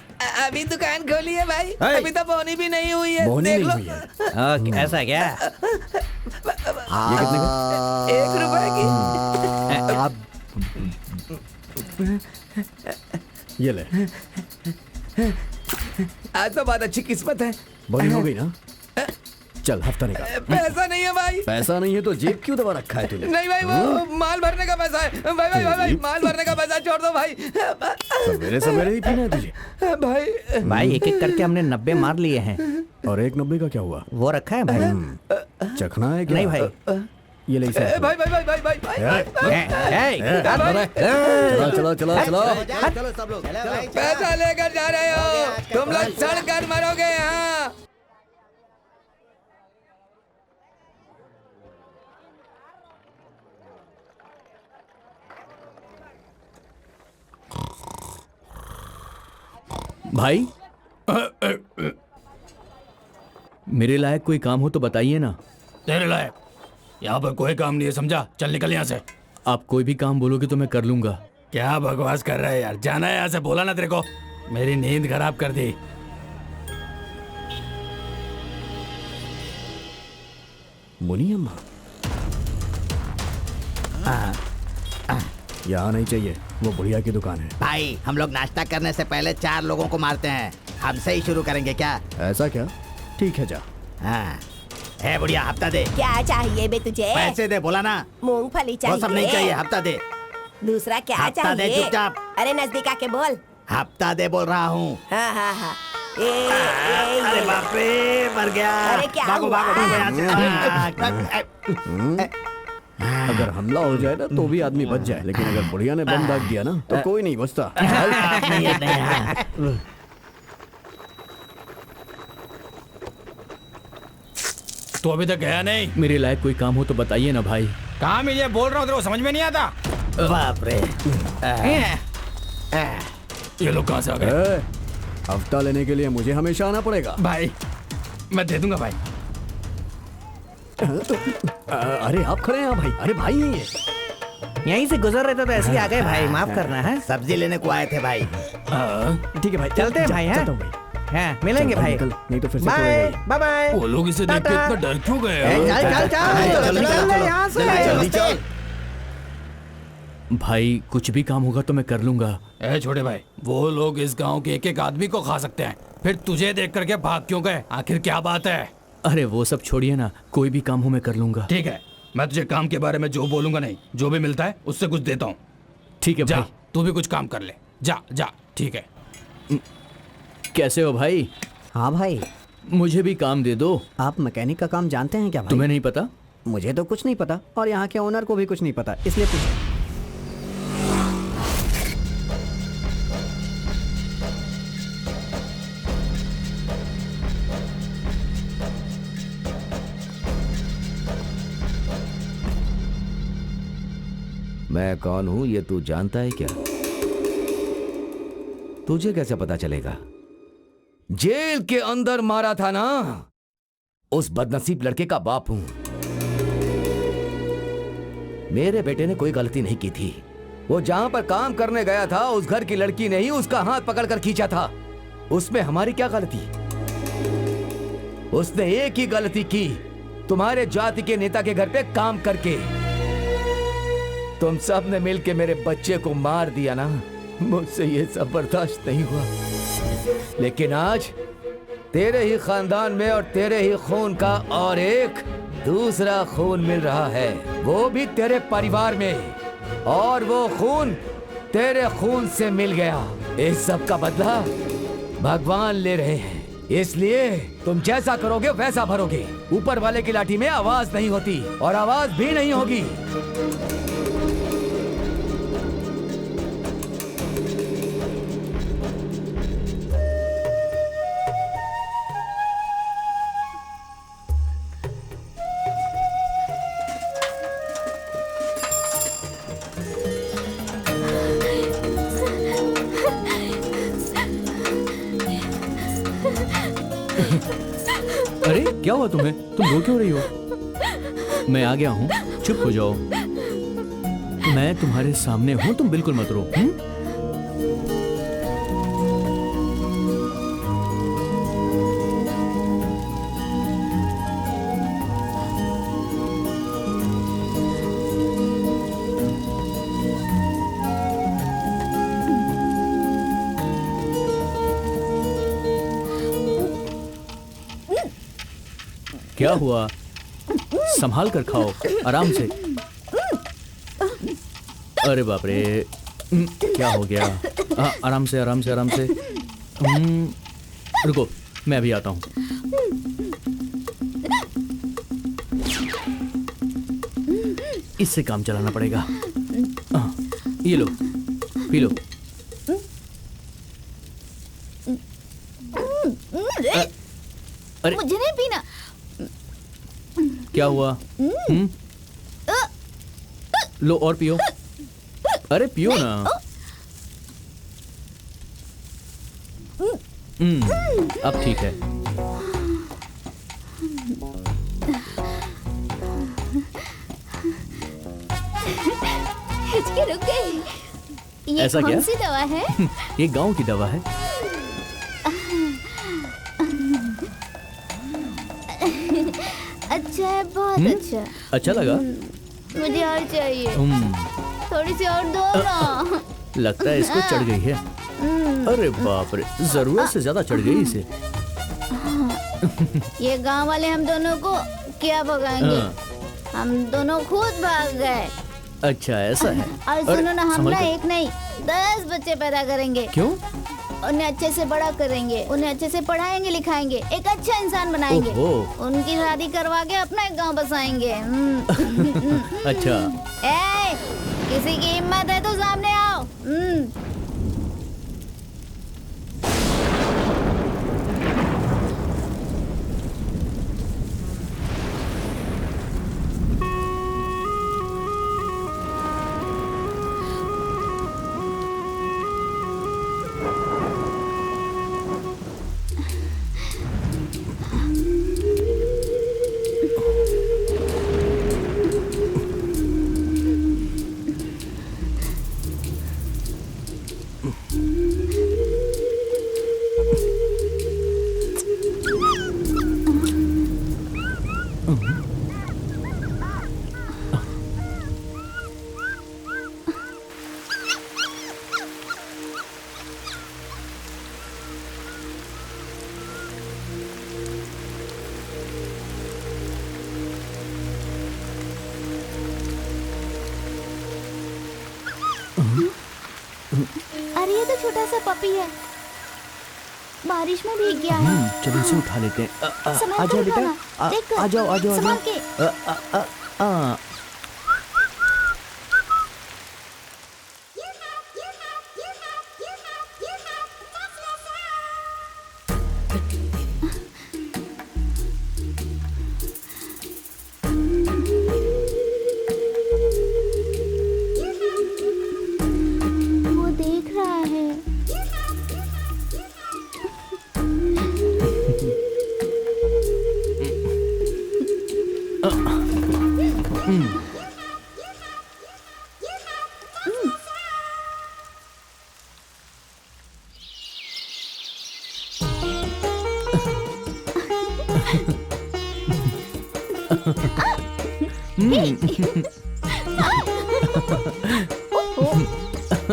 अभी दुकान खोली है भाई, अभी तो बोनी भी नहीं हुई है। बोनी देख नहीं लो। हुई है। ऐसा क्या? ये कितने का? 1 रुपए की। ये ले। आज तो बहुत अच्छी किस्मत है। बोनी हो गई ना? चल हफ्ता निकाल। पैसा नहीं है भाई। पैसा नहीं है तो जेब क्यों दबा रखा है तूने? नहीं भाई, वो माल भरने का पैसा है। भाई माल भरने का पैसा छोड़ दो भाई। सवेरे सवेरे ही पीना है तुझे। भाई भाई एक एक करके हमने 90 मार लिए हैं। और 1.90 का क्या हुआ? वो रखा है भाई। चखना है क्या? नहीं भाई। ये ले इसे। भाई चलो चलो चलो चलो। पैसा लेकर जा रहे हो तुम लोग, सड़ कर मरोगे यहाँ। भाई मेरे लायक कोई काम हो तो बताइए ना। तेरे लायक यहाँ पर कोई काम नहीं है, समझा? चल निकल यहाँ से। आप कोई भी काम बोलोगे तो मैं कर लूंगा। क्या बकवास कर रहा है यार? जाना है यहाँ से, बोला ना तेरे को। मेरी नींद खराब कर दी। मुनी अम्मा यहाँ नहीं चाहिए, वो बुढ़िया की दुकान है। भाई हम लोग नाश्ता करने से पहले 4 लोगों को मारते हैं। हमसे ही शुरू करेंगे क्या? ऐसा क्या? ठीक है जा। हाँ। है बुढ़िया, हफ्ता दे। क्या चाहिए बे तुझे? पैसे दे, बोला ना। मूंगफली वो चाहिए? सब नहीं चाहिए, हफ्ता दे। दूसरा क्या हफ्ता दे चाहिए? चुपचाप। अरे नजदीक आके बोल। हफ्ता दे बोल रहा हूँ। हाँ। अरे बाप रे, मर गया। अरे क्या भागो हुआ? भागो यहाँ से। अगर हमला हो जाए ना तो भी आदमी बच जाए, लेकिन अगर बुढ़िया ने बम दाग दिया ना तो कोई नहीं बचता। तो अभी तक गया नहीं? मेरे लायक कोई काम हो तो बताइए ना भाई। कहाँ मिल ये बोल रहा हूँ, तेरे को समझ में नहीं आता? बाप रे। ये लोग कहाँ से आ गए? ए, हफ्ता लेने के लिए मुझे हमेशा आना पड़ेगा। भाई मैं दे दूंगा भाई। अरे आप खड़े हैं भाई। अरे भाई नहीं है। यहीं से गुजर रहे थे तो ऐसे ही आ गए भाई, माफ करना है। सब्जी लेने को आए थे भाई। ठीक है भाई, चलते हैं भाई। चलता हूँ भाई। हाँ, मिलेंगे चल, भाई। निकल, नहीं तो फिर से बाय कोई बाय बाय। वो लोग इसे देख के इतना डर क्यों गए यार? जल्दी चल। भाई कुछ भी काम होगा तो मैं कर लूंगा। ए छोटे भाई, वो लोग इस गांव के एक एक आदमी को खा सकते हैं, फिर तुझे देख करके भाग क्यों गए? आखिर क्या बात है? अरे वो सब छोड़िए ना, कोई भी काम हो मैं कर लूंगा। ठीक है, मैं तुझे काम के बारे में जो बोलूंगा नहीं, जो भी मिलता है उससे कुछ देता हूँ। ठीक है जा, भाई। तू भी कुछ काम कर ले। जा जा, ठीक है। कैसे हो भाई? हाँ भाई, मुझे भी काम दे दो। आप मैकेनिक का काम जानते हैं क्या भाई? तुम्हें नहीं पता? मुझे तो कुछ नहीं पता और यहाँ के ओनर को भी कुछ नहीं पता, इसलिए पूछा। मैं कौन हूं ये तू जानता है क्या? तुझे कैसे पता चलेगा? जेल के अंदर मारा था ना, उस बदनसीब लड़के का बाप हूं। मेरे बेटे ने कोई गलती नहीं की थी। वो जहां पर काम करने गया था उस घर की लड़की ने ही उसका हाथ पकड़कर खींचा था। उसमें हमारी क्या गलती? उसने एक ही गलती की, तुम्हारे जाति के नेता के घर पे काम करके। तुम सब ने मिलके मेरे बच्चे को मार दिया ना, मुझसे ये सब बर्दाश्त नहीं हुआ। लेकिन आज तेरे ही खानदान में और तेरे ही खून का और एक दूसरा खून मिल रहा है, वो भी तेरे परिवार में, और वो खून तेरे खून से मिल गया। इस सब का बदला भगवान ले रहे हैं, इसलिए तुम जैसा करोगे वैसा भरोगे। ऊपर वाले की लाठी में आवाज नहीं होती और आवाज भी नहीं होगी। क्या हुआ तुम्हें? तुम रो क्यों रही हो? मैं आ गया हूँ, चुप हो जाओ। मैं तुम्हारे सामने हूँ, तुम बिल्कुल मत रो। क्या हुआ? संभाल कर खाओ, आराम से। अरे बाप रे, क्या हो गया? आराम से आराम से आराम से। रुको, मैं अभी आता हूँ। इससे काम चलाना पड़ेगा। ये लो, पी लो। अरे मुझे नहीं पीना। क्या हुआ? लो और पियो। अरे पियो ना। अब ठीक है। हिचकी रुक गई। ये ऐसा कौन क्या? सी दवा है? ये गांव की दवा है। अच्छा है, बहुत अच्छा। अच्छा लगा? मुझे और चाहिए। थोड़ी सी और दो ना। लगता है इसको चढ़ गई है। अरे बाप रे, जरूरत से ज्यादा चढ़ गई इसे। ये गांव वाले हम दोनों को क्या भगाएंगे? हम दोनों खुद भाग गए। अच्छा ऐसा है। और सुनो ना, हम ना एक नहीं 10 बच्चे पैदा करेंगे। क्यों? उन्हें अच्छे से बड़ा करेंगे, उन्हें अच्छे से पढ़ाएंगे लिखाएंगे, एक अच्छा इंसान बनाएंगे। उनकी शादी करवा के अपना एक गांव बसाएंगे। अच्छा। ए, किसी की हिम्मत है तो सामने आओ। अरे ये तो छोटा सा पपी है, बारिश में भीग गया है। चलो इसे उठा लेते हैं। संभाल आ जाओ कर बेटा, उठाना। देख कर, आ जाओ आ जाओ आ संभाल जाओ। के। वो देख रहा है।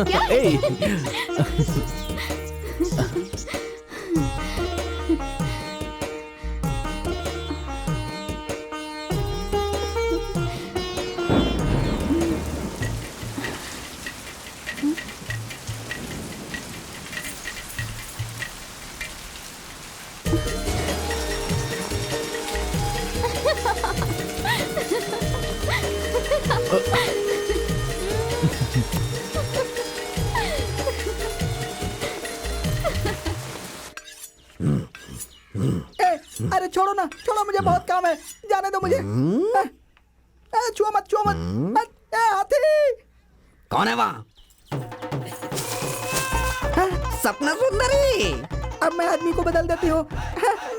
क्या? ए, अरे छोड़ो ना, छोड़ो, मुझे बहुत काम है, जाने दो मुझे। छुओ मत, छुओ मत। हाथी कौन है वहाँ? सपना सुंदरी। अब मैं आदमी को बदल देती हूँ।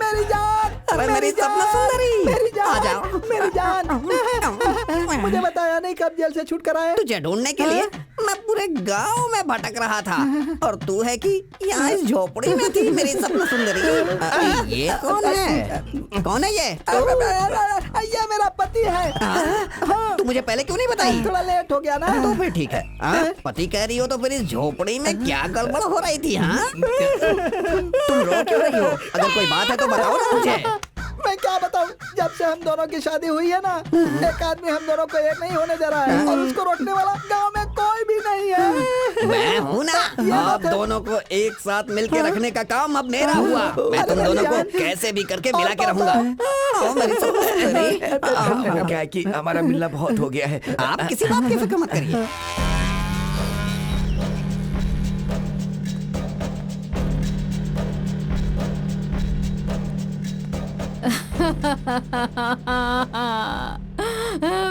मेरी जान। अरे मेरी सपना सुंदरी, मेरी जान, आ जाओ। मेरी जान। मुझे बताया नहीं कब जेल से छूट कर आए। तुझे ढूंढने के लिए मैं पूरे गांव में भटक रहा था और तू है कि यहाँ इस झोपड़ी में थी मेरी सपना सुंदरी। ये कौन है? कौन है ये? ये मेरा पति है। तू मुझे पहले क्यों नहीं बताई? थोड़ा लेट हो गया ना। तो फिर ठीक है। पति कह रही हो तो फिर इस झोपड़ी में क्या गड़बड़ हो रही थी? हाँ, तुम रो क्यों रही हो? अगर कोई बात है तो बताओ ना मुझे। मैं क्या बताऊं, जब से हम दोनों की शादी हुई है ना, एक आदमी हम दोनों को एक नहीं होने दे रहा है और उसको रोकने वाला गांव में कोई भी नहीं है। मैं हूँ ना, अब दोनों को एक साथ मिलके रखने का काम अब मेरा हुआ। मैं तुम दोनों को कैसे भी करके मिला के रहूंगा। आओ मेरी सुंदरी। क्या है कि हमारा मिलना बहुत हो गया है। आप किसी बात की फिक्र मत करिए।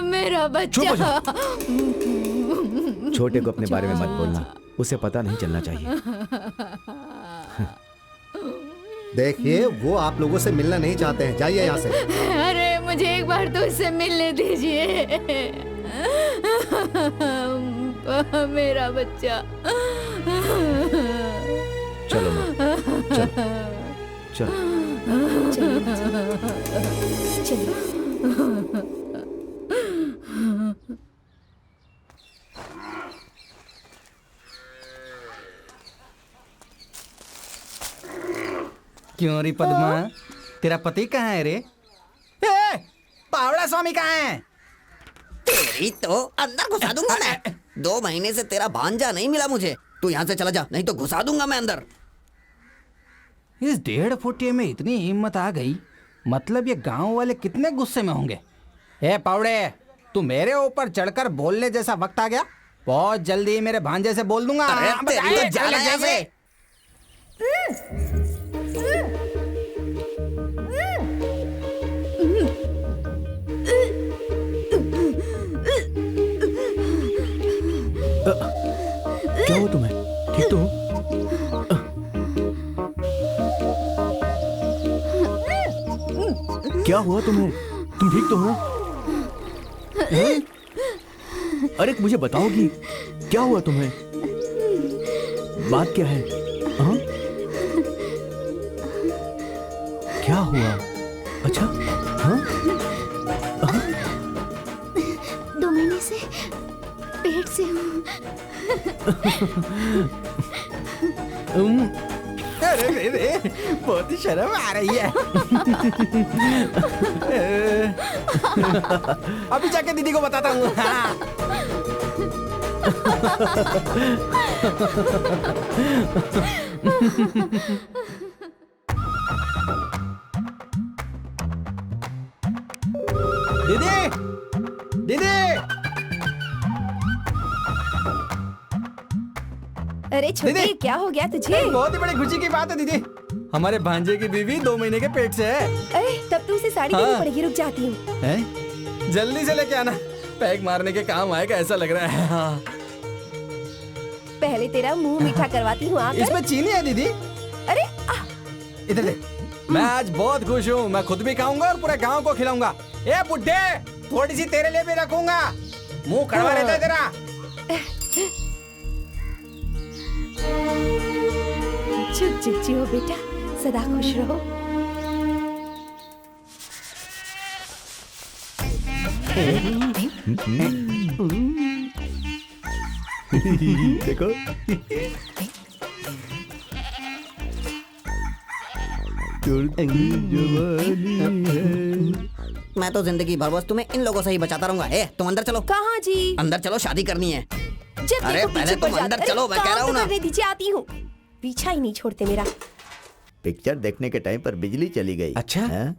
मेरा बच्चा। छोटे को अपने बारे में मत बोलना, उसे पता नहीं चलना चाहिए। देखिए, वो आप लोगों से मिलना नहीं चाहते हैं, जाइए यहाँ से। अरे मुझे एक बार तो उससे मिलने दीजिए। मेरा बच्चा। चलो माँ, चलो क्यों रे पद्मा, तेरा पति कहाँ है रे? पावड़ा स्वामी कहाँ है? तेरी तो अंदर घुसा दूंगा मैं। 2 महीने से तेरा भांजा नहीं मिला मुझे। तू यहाँ से चला जा, नहीं तो घुसा दूंगा मैं अंदर। इस 1.5 फुटिये में इतनी हिम्मत आ गई, मतलब ये गांव वाले कितने गुस्से में होंगे। ए पावड़े, तू मेरे ऊपर चढ़कर बोलने जैसा वक्त आ गया। बहुत जल्दी मेरे भांजे से बोल दूंगा। अरे तेरी तो जान है जैसे। क्या हुआ तुम्हें? ठीक तो हो? क्या हुआ तुम्हें? तुम ठीक तो हो? अरे मुझे बताओगी क्या हुआ तुम्हें? बात क्या है? हाँ? क्या हुआ? अच्छा, हाँ? 2 महीने से पेट से हूँ। अरे रे रे, बहुत ही शर्म आ रही है। अभी जाके दीदी को बताता हूँ। दीदी, दीदी। अरे छोटे, दीदी! क्या हो गया तुझे? बहुत ही बड़ी खुशी की बात है दीदी, हमारे भांजे की बीवी 2 महीने के पेट से है। अरे तब तो उसे साड़ी देनी पड़ेगी, रुक जाती हूँ। हैं? जल्दी से लेके आना, पैक मारने के काम आएगा ऐसा लग रहा है। हाँ। पहले तेरा मुंह मीठा करवाती हूँ आकर। इसमें चीनी है दीदी। अरे इधर दे। मैं आज बहुत खुश हूँ, मैं खुद भी खाऊंगा और पूरे गांव को खिलाऊंगा। ए बुड्ढे, थोड़ी सी तेरे लिए भी रखूंगा, मुंह कड़वा रहता है तेरा। चुप चुप जियो बेटा, सदा खुश रहो। देखो, मैं तो जिंदगी भर बस तुम्हें इन लोगों से ही बचाता रहूंगा। ए, तुम अंदर चलो। कहाँ जी? अंदर चलो, शादी करनी है। जब अरे देखो पहले पीछे तुम पड़ जाते। अंदर अरे चलो, मैं कह काम रहा हूँ तो ना। करने दीजिए, आती हूँ। पीछा ही नहीं छोड़ते मेरा। पिक्चर देखने के टाइम पर बिजली चली गई। अच्छा? हाँ?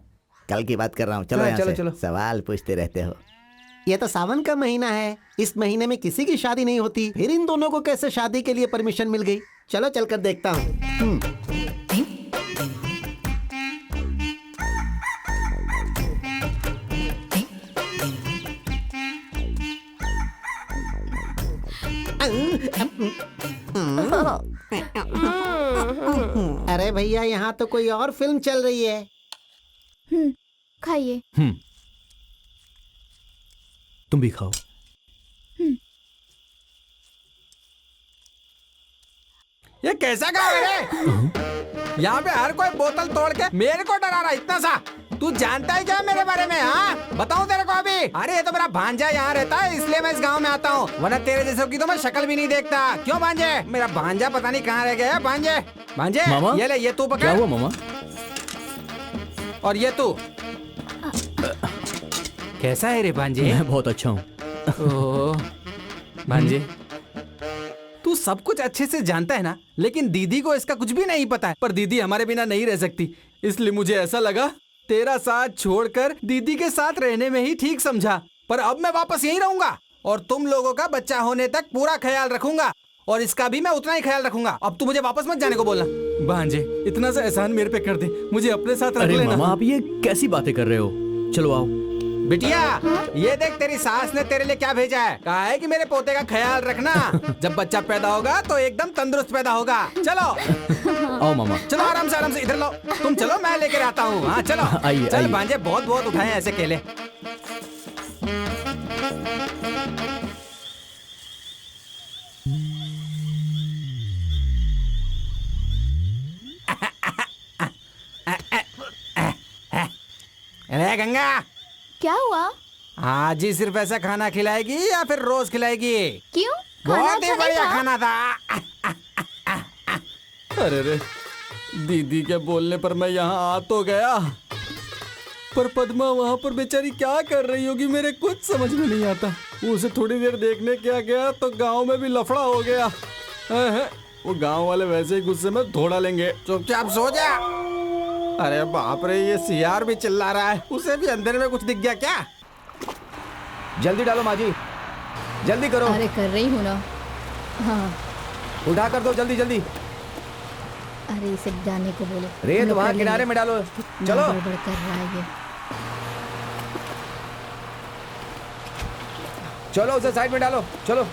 कल की बात कर रहा हूँ। चलो हाँ, यहाँ चलो, से। चलो। सवाल पूछते रहते हो। ये तो सावन का महीना है, इस महीने में किसी की शादी नहीं होती, फिर इन दोनों को कैसे शादी के लिए परमिशन मिल गई? चलो चलकर देखता हूँ। अरे भैया, यहाँ तो कोई और फिल्म चल रही है। खाइए। तुम भी खाओ। ये कैसा गाँव है रे? यहाँ पे हर कोई बोतल तोड़ के मेरे को डरा रहा है इतना सा। तू जानता है क्या मेरे बारे में? हाँ बताऊं तेरे को अभी? अरे ये तो मेरा भांजा यहाँ रहता है इसलिए मैं इस गांव में आता हूँ, वरना तेरे जैसे की तो मैं शक्ल भी नहीं देखता। क्यों भांजे? मेरा भांजा पता नहीं कहाँ रह गया है। भांजे भांजे मामा? ये ले, ये तू पकड़। क्या हुआ मामा? और ये तू कैसा है रे भांजे? मैं बहुत अच्छा हूँ। ओह, भांजे तू सब कुछ अच्छे से जानता है ना, लेकिन दीदी को इसका कुछ भी नहीं पता है। पर दीदी हमारे बिना नहीं रह सकती, इसलिए मुझे ऐसा लगा तेरा साथ छोड़कर दीदी के साथ रहने में ही ठीक समझा। पर अब मैं वापस यहीं रहूंगा और तुम लोगों का बच्चा होने तक पूरा ख्याल रखूंगा, और इसका भी मैं उतना ही ख्याल रखूंगा। अब तू मुझे वापस मत जाने को बोलना। भांजे इतना सा एहसान मेरे पे कर दे, मुझे अपने साथ रख अरे लेना। मामा, आप ये कैसी बातें कर रहे हो? चलो आओ। बिटिया ये देख तेरी सास ने तेरे लिए क्या भेजा है। कहा है कि मेरे पोते का ख्याल रखना, जब बच्चा पैदा होगा तो एकदम तंदुरुस्त पैदा होगा। चलो आओ मामा। चलो आराम से इधर लो। तुम चलो, मैं लेकर आता हूँ। हाँ चलो आइए, चल आइए। भांजे, बहुत बहुत उठाए ऐसे केले। अरे गंगा, क्या हुआ? आज ही सिर्फ ऐसा खाना खिलाएगी या फिर रोज खिलाएगी? क्यों? खाना बहुत ही अच्छा नहीं बढ़िया था? खाना था। अरे रे, दीदी के बोलने पर मैं यहाँ आ तो गया, पर पद्मा वहाँ पर बेचारी क्या कर रही होगी मेरे कुछ समझ में नहीं आता। उसे थोड़ी देर देखने क्या गया तो गांव में भी लफड़ा हो गया। वो गांव वाले वैसे ही गुस्से में धोड़ा लेंगे। चुपचाप सो जा। अरे बाप रे, ये सियार भी चिल्ला रहा है, उसे भी अंधेरे में कुछ दिख गया क्या? जल्दी डालो माँ जी, जल्दी करो। अरे कर रही हूँ ना। हाँ उठा कर दो जल्दी जल्दी। अरे इसे जाने को बोलो। रेत लो, वहाँ कर किनारे लेंगे। में डालो। कितना चलो गड़बड़ कर रहा है ये। चलो उसे साइड में डालो। चलो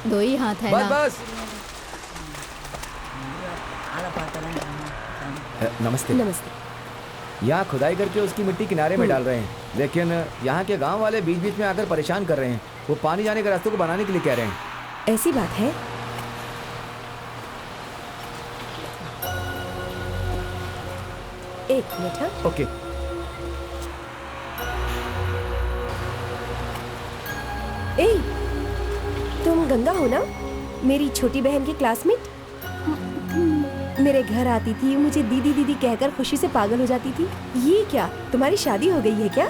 दो ही हाथ है बस ना। बस। नमस्ते। नमस्ते। यहाँ खुदाई करके उसकी मिट्टी किनारे में डाल रहे हैं, लेकिन यहाँ के गांव वाले बीच बीच में आकर परेशान कर रहे हैं। वो पानी जाने के रास्ते को बनाने के लिए कह रहे हैं। ऐसी बात है? एक मिनट। हाँ ओके। ए, तुम गंगा हो ना, मेरी छोटी बहन की क्लासमेट? मेरे घर आती थी, मुझे दीदी दीदी कहकर खुशी से पागल हो जाती थी। ये क्या, तुम्हारी शादी हो गई है क्या?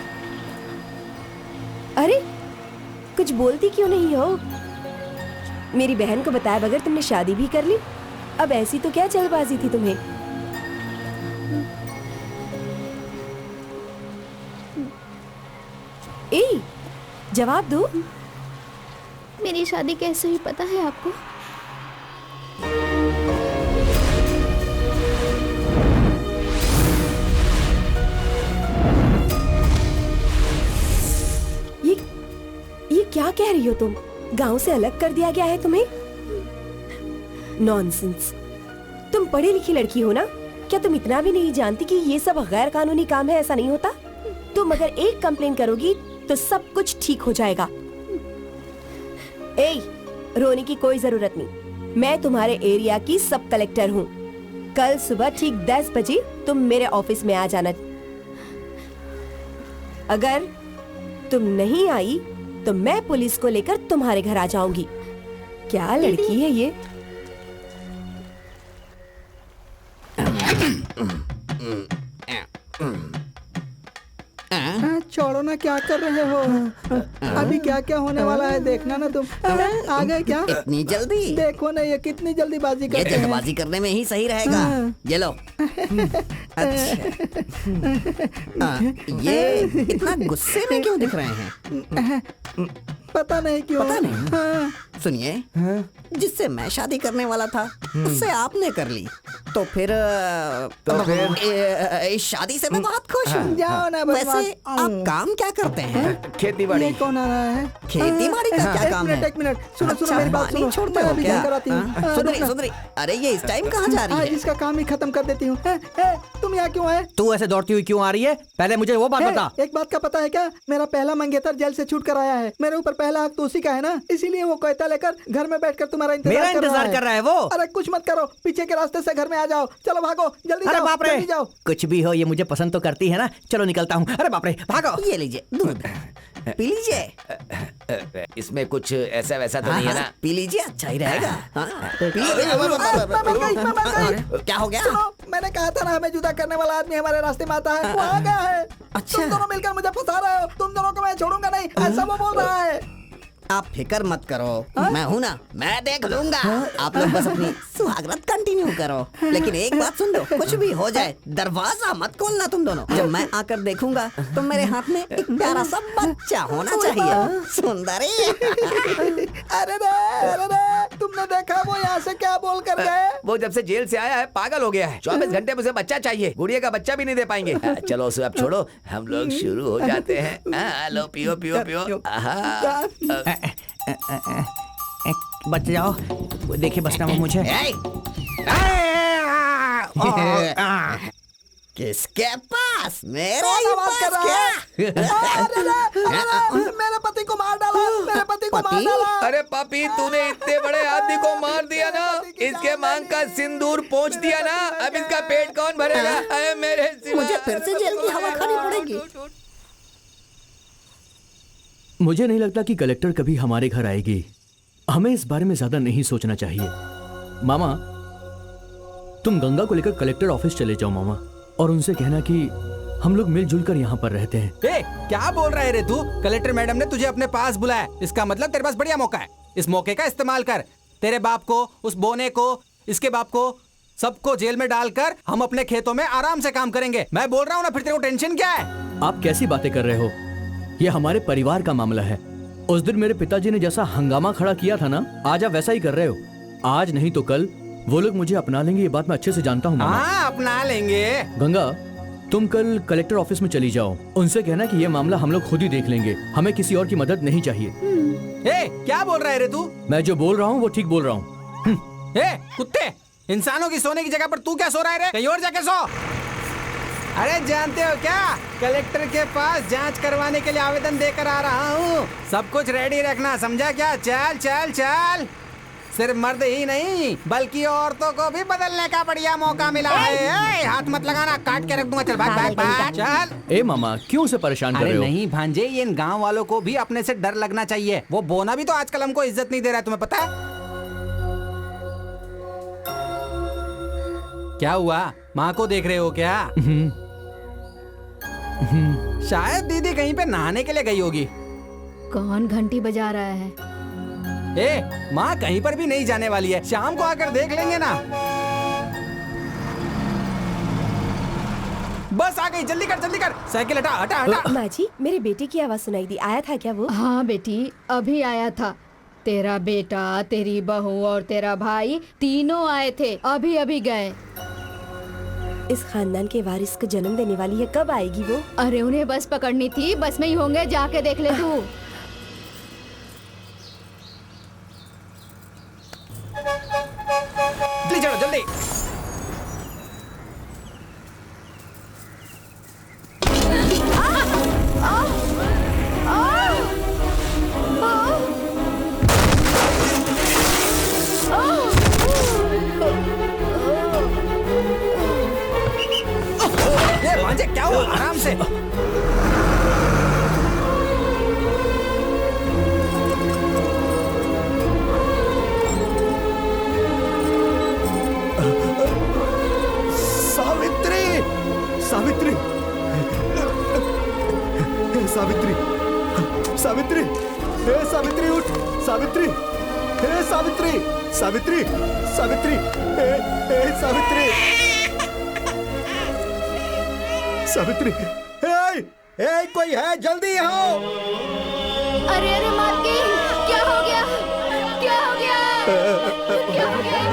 अरे कुछ बोलती क्यों नहीं हो? मेरी बहन को बताए बगैर तुमने शादी भी कर ली। अब ऐसी तो क्या जल्दबाजी थी तुम्हें? ए, जवाब दो। मेरी शादी कैसे हुई पता है आपको? ये क्या कह रही हो तुम? गांव से अलग कर दिया गया है तुम्हें? नॉनसेंस। तुम पढ़ी लिखी लड़की हो ना, क्या तुम इतना भी नहीं जानती कि ये सब गैर कानूनी काम है? ऐसा नहीं होता। तुम अगर एक कंप्लेन करोगी तो सब कुछ ठीक हो जाएगा। ए, रोने की कोई जरूरत नहीं। मैं तुम्हारे एरिया की सब कलेक्टर हूँ। कल सुबह ठीक 10 बजे तुम मेरे ऑफिस में आ जाना। अगर तुम नहीं आई तो मैं पुलिस को लेकर तुम्हारे घर आ जाऊंगी। क्या लड़की है ये? छोड़ो ना, क्या कर रहे हो? अभी क्या क्या होने वाला है देखना ना तुम। आ गए क्या? इतनी जल्दी? देखो ना ये कितनी जल्दीबाजी ये करते हैं। जल्दबाजी करने में ही सही रहेगा। ये लो। अच्छा। ये इतना गुस्से में क्यों दिख रहे हैं? पता नहीं क्यों। पता नहीं। सुनिए, जिससे मैं शादी करने वाला था उससे आपने कर ली, तो फिर इस शादी से मैं बहुत खुश हूँ। जाओ ना बदमाश। वैसे आप काम क्या करते हैं? खेती बाड़ी। ये कौन आ रहा है? खेती बाड़ी का क्या काम है? एक मिनट, सुनो अच्छा, सुनो मेरी बात पानी सुनो। छोड़ते मैं हो अभी क्या? घर कराती हूँ। हाँ? सुंदरी, सुंदरी, अरे ये इस टाइम कहाँ जा रही है? इसका काम ही खत्म कर देती हूँ। तुम यहाँ क्यों आए? तू ऐसे दौड़ती हुई क्यों आ रही है? पहले मुझे वो बात बता। एक बात का पता है क्या? मेरा पहला मंगेतर जेल से छूट कर आया है। मेरे ऊपर पहला हक तो उसी का है ना, इसीलिए वो कहता लेकर घर में बैठकर तुम्हारा मेरा इंतजार कर रहा है वो। अरे कुछ मत करो, पीछे के रास्ते से घर में आ जाओ। चलो भागो, जल्दी अरे जाओ, बाप रे, जल्दी जाओ। कुछ भी हो ये मुझे पसंद तो करती है ना। चलो निकलता हूँ। अरे बाप रे, भागो। ये लीजिए दूध, पी लीजिए। इसमें कुछ ऐसा वैसा तो नहीं है ना? पी लीजिए, अच्छा ही रहेगा। हाँ, पी लीजिए। मैं मर गई। क्या हो गया? सुनो, मैंने कहा था ना हमें जुदा करने वाला आदमी हमारे रास्ते में आता है, वो आ गया है। अच्छा। तुम दोनों मिलकर मुझे फंसा रहे हो। तुम दोनों को मैं छोड़ूंगा नहीं, ऐसा वो बोल रहा है। आप फिक्र मत करो, मैं हूं ना, मैं देख लूंगा। आप लोग बस अपनी सुहागरात कंटिन्यू करो। लेकिन एक बात सुन लो, कुछ भी हो जाए दरवाजा मत खोलना तुम दोनों। जब मैं आकर देखूंगा तो मेरे हाथ में एक प्यारा सा बच्चा होना चाहिए। सुंदरी। अरे रे, तुमने देखा वो यहाँ से क्या बोल कर गए? वो जब से जेल से आया है पागल हो गया है। 24 घंटे में उसे बच्चा चाहिए, गुड़िया का बच्चा भी नहीं दे पाएंगे। चलो उसे अब छोड़ो, हम लोग शुरू हो जाते हैं। लो पियो पियो पियो। बच जाओ, देखिए बचना वो मुझे। किसके पास? मेरे पास पास क्या? मेरे पति को मार डाला, मेरे पति को मार डाला। अरे पापी, तूने इतने बड़े आदमी को मार दिया ना, इसके मांग का सिंदूर पोंछ दिया ना, अब इसका पेट कौन भरेगा? अरे मेरे सिवा। मुझे फिर से जेल की हवा खानी पड़ेगी। मुझे नहीं लगता कि कलेक्टर कभी हमारे घर आएगी। हमें इस बारे में ज्यादा नहीं सोचना चाहिए। मामा, तुम गंगा को लेकर कलेक्टर ऑफिस चले जाओ मामा, और उनसे कहना कि हम लोग मिलजुल कर यहाँ पर रहते हैं। क्या बोल रहा है रे तू? कलेक्टर मैडम ने तुझे अपने पास बुलाया, इसका मतलब तेरे पास बढ़िया मौका है। इस मौके का इस्तेमाल कर। तेरे बाप को, उस बोने को, इसके बाप को, सबको जेल में डालकर हम अपने खेतों में आराम से काम करेंगे। मैं बोल रहा हूँ ना, फिर तेरे को टेंशन क्या है? आप कैसी बातें कर रहे हो? ये हमारे परिवार का मामला है। उस दिन मेरे पिताजी ने जैसा हंगामा खड़ा किया था ना, आज आप वैसा ही कर रहे हो। आज नहीं तो कल वो लोग मुझे अपना लेंगे, ये बात मैं अच्छे से जानता हूँ मामा। हाँ, अपना लेंगे। गंगा, तुम कल कलेक्टर ऑफिस में चली जाओ। उनसे कहना कि ये मामला हम लोग खुद ही देख लेंगे, हमें किसी और की मदद नहीं चाहिए। क्या बोल रहा है रे तू? मैं जो बोल रहा हूँ वो ठीक बोल रहा हूँ। कुत्ते, इंसानों की सोने की जगह पर तू क्या सो रहा है रे? कहीं और जाके सो। अरे जानते हो क्या, कलेक्टर के पास जांच करवाने के लिए आवेदन देकर आ रहा हूँ। सब कुछ रेडी रखना, समझा क्या? चल चल चल। सिर्फ मर्द ही नहीं बल्कि औरतों को भी बदलने का बढ़िया मौका मिला है। हाथ मत लगाना, काट के रख दूंगा। चल भाग भाग भाग, चल। ए मामा, क्यों उसे परेशान कर रहे हो? नहीं भांजे, ये इन गांव वालों को भी अपने से डर लगना चाहिए। वो बोना भी तो आजकल हमको इज्जत नहीं दे रहा है, तुम्हें पता है? क्या हुआ? माँ को देख रहे हो क्या? शायद दीदी कहीं पे नहाने के लिए गई होगी। कौन घंटी बजा रहा है? माँ कहीं पर भी नहीं जाने वाली है, शाम को आकर देख लेंगे ना। बस आ गई, जल्दी कर जल्दी कर। साइकिल हटा हटा हटा। माँ जी, मेरे बेटे की आवाज सुनाई दी, आया था क्या वो? हाँ बेटी, अभी आया था। तेरा बेटा, तेरी बहू और तेरा भाई तीनों आए थे, अभी अभी गए। इस खानदान के वारिस को जन्म देने वाली है, कब आएगी वो? अरे उन्हें बस पकड़नी थी, बस में ही होंगे, जाके देख ले तू। जल्दी चलो जल्दी। ये भांजे क्या हुआ? आराम से। सावित्री, सावित्री, सावित्री, सावित्री, हे सावित्री उठ, सावित्री, हे सावित्री, सावित्री, सावित्री, हे सावित्री, सावित्री, हे कोई है, जल्दी आओ। अरे अरे मालकिन, क्या हो गया? क्या क्या हो गया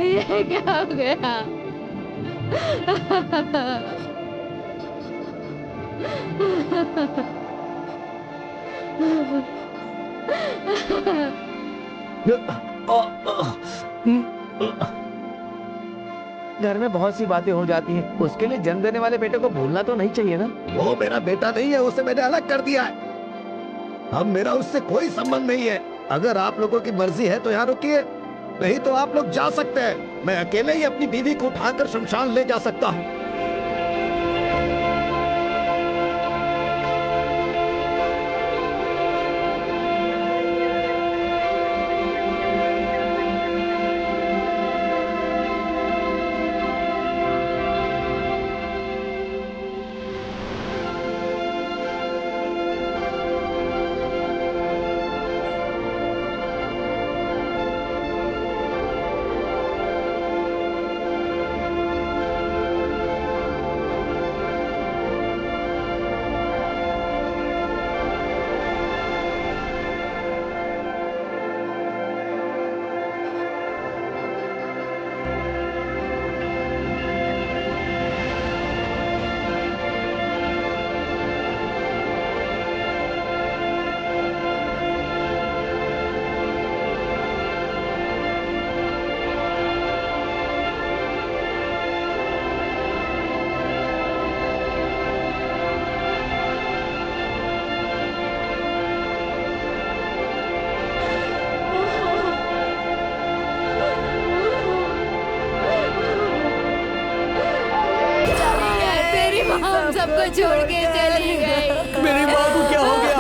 ये क्या हो गया? घर में बहुत सी बातें हो जाती हैं। उसके लिए जन्म देने वाले बेटे को भूलना तो नहीं चाहिए ना। वो मेरा बेटा नहीं है, उसे मैंने अलग कर दिया है। अब मेरा उससे कोई संबंध नहीं है। अगर आप लोगों की मर्जी है तो यहाँ रुकिए, नहीं तो आप लोग जा सकते हैं। मैं अकेले ही अपनी बीवी को उठाकर शमशान ले जा सकता हूँ। हम सबको छोड़ के चली गई। मेरी माँ को क्या हो गया?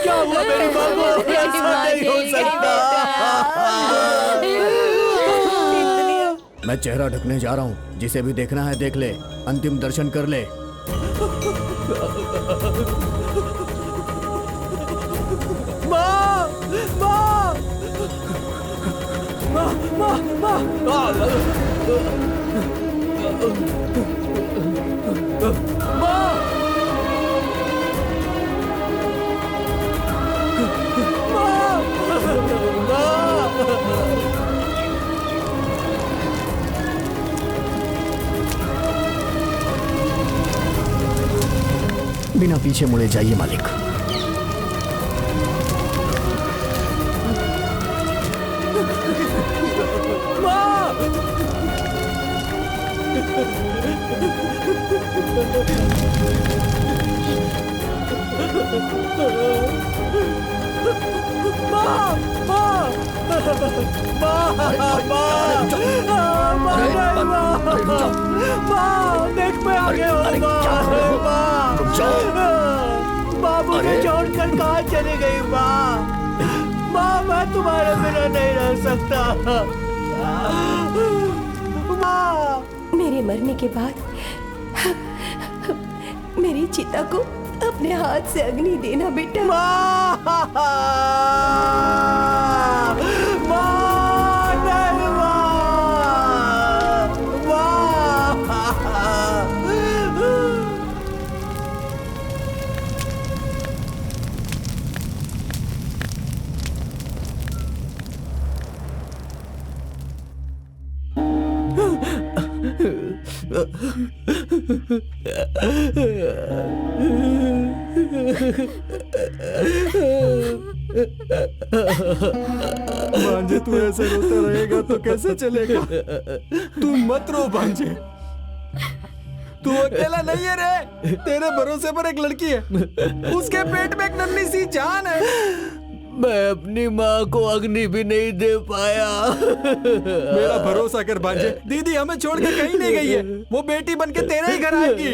क्या हुआ मेरी माँ को? ऐसा नहीं हो सकता। मैं चेहरा ढकने जा रहा हूँ। जिसे भी देखना है देख ले, अंतिम दर्शन कर ले। माँ, माँ, माँ, माँ, माँ, बिना पीछे मुड़े जाइए मालिक। देख मैं आ गया हूँ। माँ मुझे छोड़कर कहाँ चली गई? माँ मैं तुम्हारे बिना नहीं रह सकता। माँ मेरे मरने के बाद मेरी चिता को अपने हाथ से अग्नि देना बेटा। भांजे तू ऐसे रोता रहेगा तो कैसे चलेगा? तू मत रो भांजे, तू अकेला नहीं है रे, तेरे भरोसे पर एक लड़की है, उसके पेट में एक नन्ही सी जान है। मैं अपनी माँ को अग्नि भी नहीं दे पाया। मेरा भरोसा कर भांजे, दीदी हमें छोड़ के कहीं नहीं गई है, वो बेटी बन के तेरे ही घर आएगी।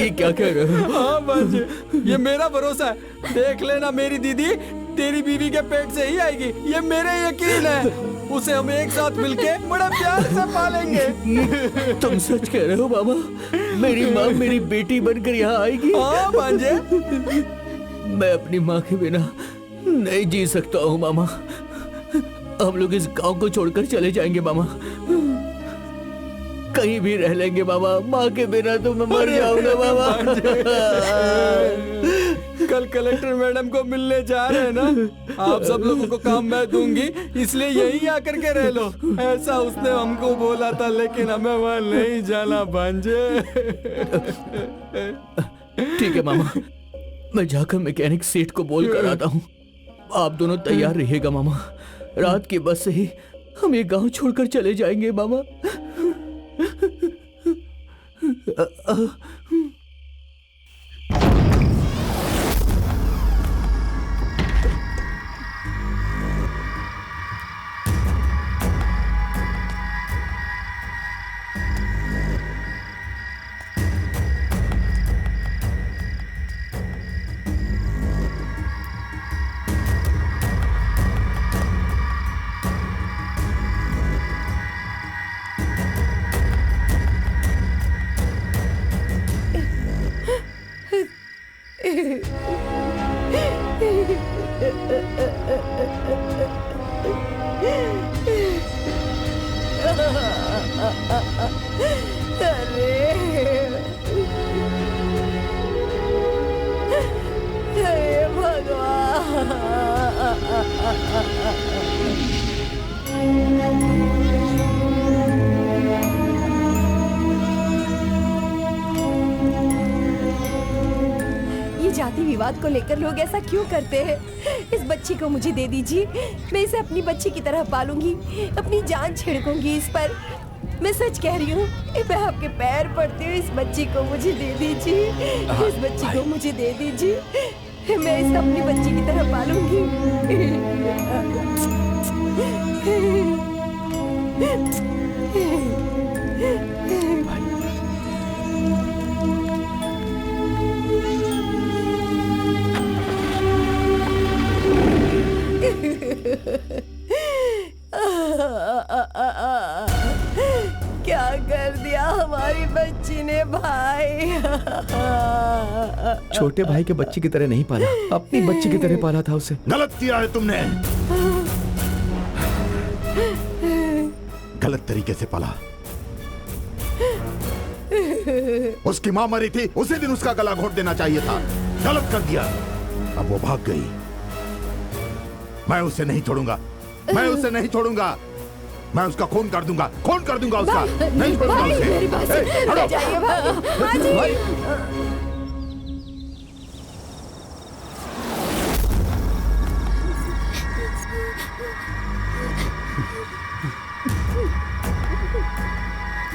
ये क्या कह रहे हो? हाँ भांजे, ये मेरा भरोसा है, देख लेना मेरी दीदी तेरी बीवी के पेट से ही आएगी, ये मेरे यकीन है। उसे हम एक साथ मिलके बड़ा प्यार से पालेंगे। तुम सच कह रहे हो मामा? मेरी माँ मेरी बेटी बनकर यहाँ आएगी? हाँ भांजे। मैं अपनी माँ के बिना नहीं जी सकता हूँ मामा। हम लोग इस गांव को छोड़कर चले जाएंगे मामा, कहीं भी रह लेंगे मामा। माँ के बिना तो मैं मर जाऊंगा मामा। कल कलेक्टर मैडम को मिलने जा रहे हैं ना, आप सब लोगों को काम मैं दूंगी, इसलिए यहीं आकर के रह लो, ऐसा उसने हमको बोला था, लेकिन हमें वहाँ नहीं जाना भांजे। ठीक है मामा, मैं जाकर मैकेनिक सेठ को बोल कर आता हूँ। आप दोनों तैयार रहिएगा मामा, रात की बस से ही हम ये गांव छोड़कर चले जाएंगे मामा। जाति विवाद को लेकर लोग ऐसा क्यों करते हैं? इस बच्ची को मुझे दे दीजिए, मैं इसे अपनी बच्ची की तरह पालूंगी, अपनी जान छिड़कूंगी इस पर। मैं सच कह रही हूँ, मैं आपके पैर पड़ती हूँ, इस बच्ची को मुझे दे दीजिए, इस बच्ची को मुझे दे दीजिए, मैं इसे अपनी बच्ची की तरह पालूंगी। क्या कर दिया हमारी बच्ची ने भाई? छोटे भाई के बच्चे की तरह नहीं पाला, अपनी बच्ची की तरह पाला था उसे। गलत किया है तुमने, गलत तरीके से पाला। उसकी मां मरी थी, उसी दिन उसका गला घोट देना चाहिए था, गलत कर दिया। अब वो भाग गई, मैं उसे नहीं छोड़ूंगा, मैं उसे नहीं छोड़ूंगा, मैं उसका खून कर दूंगा, खून कर दूंगा उसका, नहीं छोड़ूंगा उसे। हटो। जाइए भाई।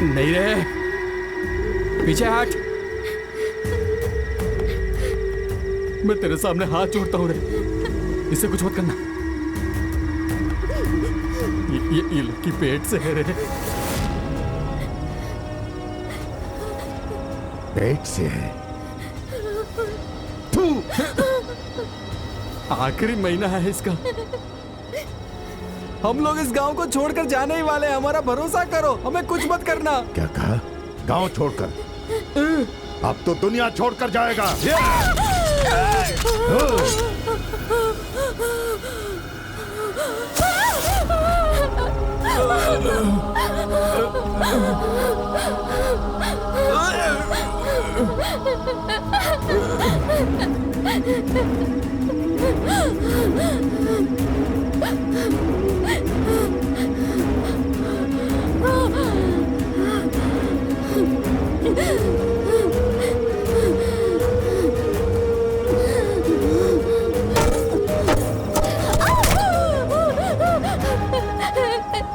नहीं रे, पीछे हट, मैं तेरे सामने हाथ जोड़ता हूँ रे, इसे कुछ मत करना। ये लड़की पेट से है रे, पेट से है। आखिरी महीना है इसका, हम लोग इस गांव को छोड़कर जाने ही वाले हैं, हमारा भरोसा करो, हमें कुछ मत करना। क्या कहा? गांव छोड़कर? अब तो दुनिया छोड़कर जाएगा।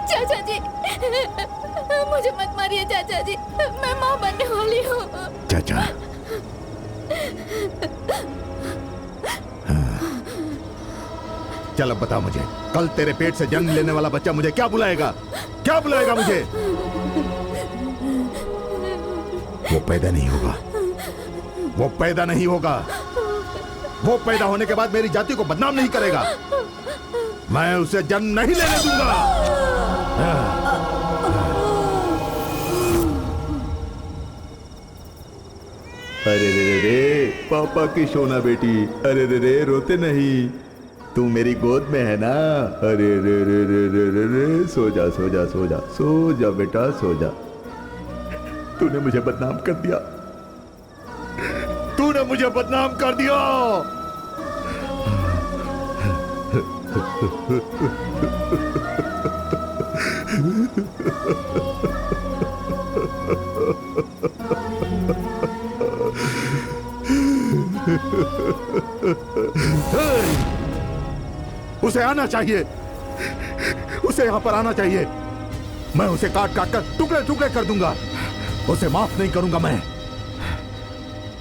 चाचा जी, मुझे मत मारिए चाचा जी, मैं माँ बनने वाली हूँ। चाचा चल अब बता मुझे, कल तेरे पेट से जन्म लेने वाला बच्चा मुझे क्या बुलाएगा? क्या बुलाएगा मुझे? वो पैदा नहीं होगा, वो पैदा नहीं होगा। वो पैदा होने के बाद मेरी जाति को बदनाम नहीं करेगा। मैं उसे जन्म नहीं लेने दूंगा। अरे रे रे रे, पापा की सोना बेटी, अरे रे रे, रोते नहीं, तू मेरी गोद में है ना। अरे रे रे रे रे रे रे, सो जा सो जा सो जा सो जा बेटा, सो जा। तूने मुझे बदनाम कर दिया, तूने मुझे बदनाम कर दिया। उसे आना चाहिए, उसे यहां पर आना चाहिए। मैं उसे काट काट कर टुकड़े टुकड़े कर दूंगा, उसे माफ नहीं करूंगा मैं।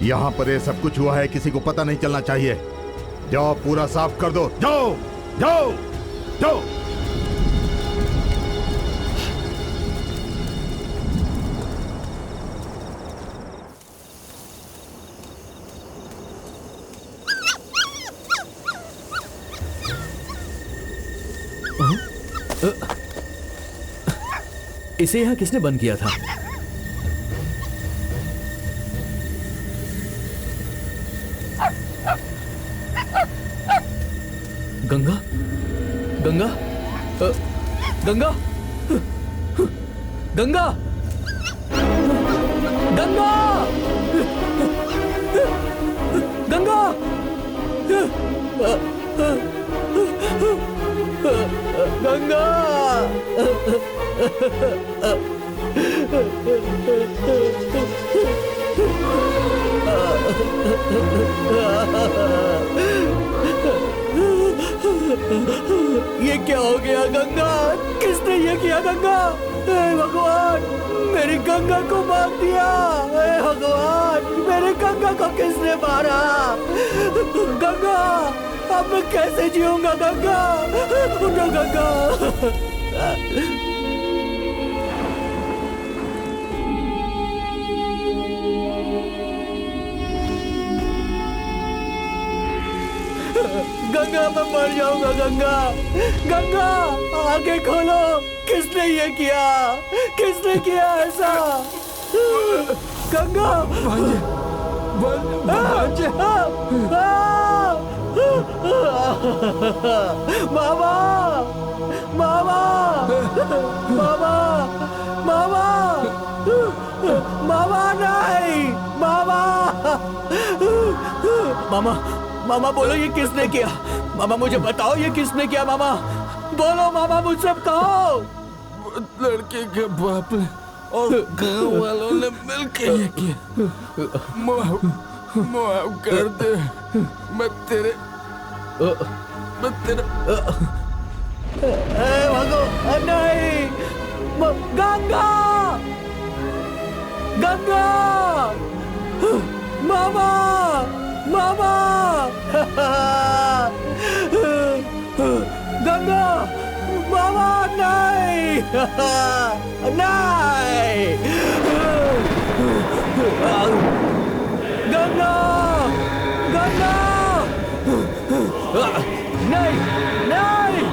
यहां पर ये सब कुछ हुआ है, किसी को पता नहीं चलना चाहिए। जाओ पूरा साफ कर दो, जाओ जाओ जाओ। इसे यहाँ किसने बंद किया था? गंगा, गंगा, गंगा, गंगा, गंगा, गंगा, गंगा। ये क्या हो गया गंगा? किसने ये किया गंगा? हे भगवान, मेरी गंगा को मार दिया। हे भगवान, मेरी गंगा को किसने मारा? गंगा, अब मैं कैसे जीऊंगा गंगा? उठो गंगा। गंगा, मैं मर जाऊंगा गंगा। गंगा, आंखें खोलो, किसने ये किया? किसने किया ऐसा? गंगा, मामा, मामा, मामा, मामा, मामा, नहीं, मामा, मामा, मामा बोलो ये किसने किया? मामा मुझे बताओ ये किसने किया? मामा बोलो, मामा मुझसे कहो। लड़के के बाप ने और गांव वालों ने मिलकर ये किया। माफ कर दे, मैं तेरे भगवान, नहीं, गंगा, गंगा, मामा, मामा, गंगा, मामा, नहीं, नहीं, गंगा, गंगा, नहीं, नहीं,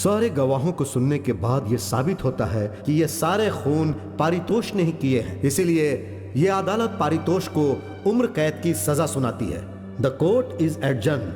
सारे गवाहों को सुनने के बाद यह साबित होता है कि ये सारे खून पारितोष ने ही किए हैं। इसीलिए ये अदालत पारितोष को उम्र कैद की सजा सुनाती है। The court is adjourn.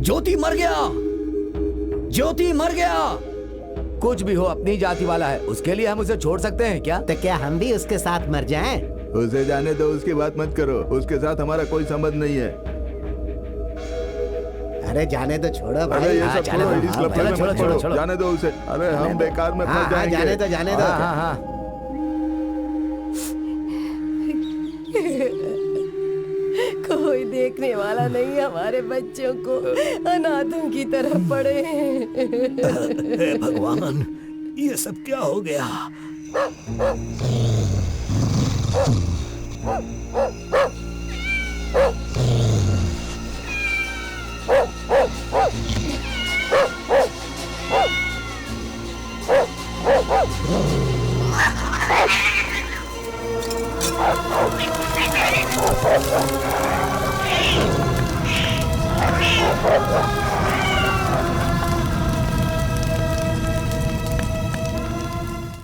Jyoti मर गया, ज्योति मर गया। कुछ भी हो अपनी जाति वाला है, उसके लिए हम उसे छोड़ सकते हैं क्या? तो क्या हम भी उसके साथ मर जाएं? उसे जाने दो, उसकी बात मत करो। उसके साथ हमारा कोई संबंध नहीं है। अरे जाने दो, छोड़ो भाई। अरे ये सब छोड़ो, इस लफड़े में मत छोड़ो, पड़ो। जाने दो उसे। अरे हम बेकार में फंस जाएंगे। जाने दो, जाने दो। हाँ। कोई देखने वाला नहीं, हमारे बच्चों को अनाथों की तरह पड़े हैं। भगवान, ये सब क्या हो गया? Oh,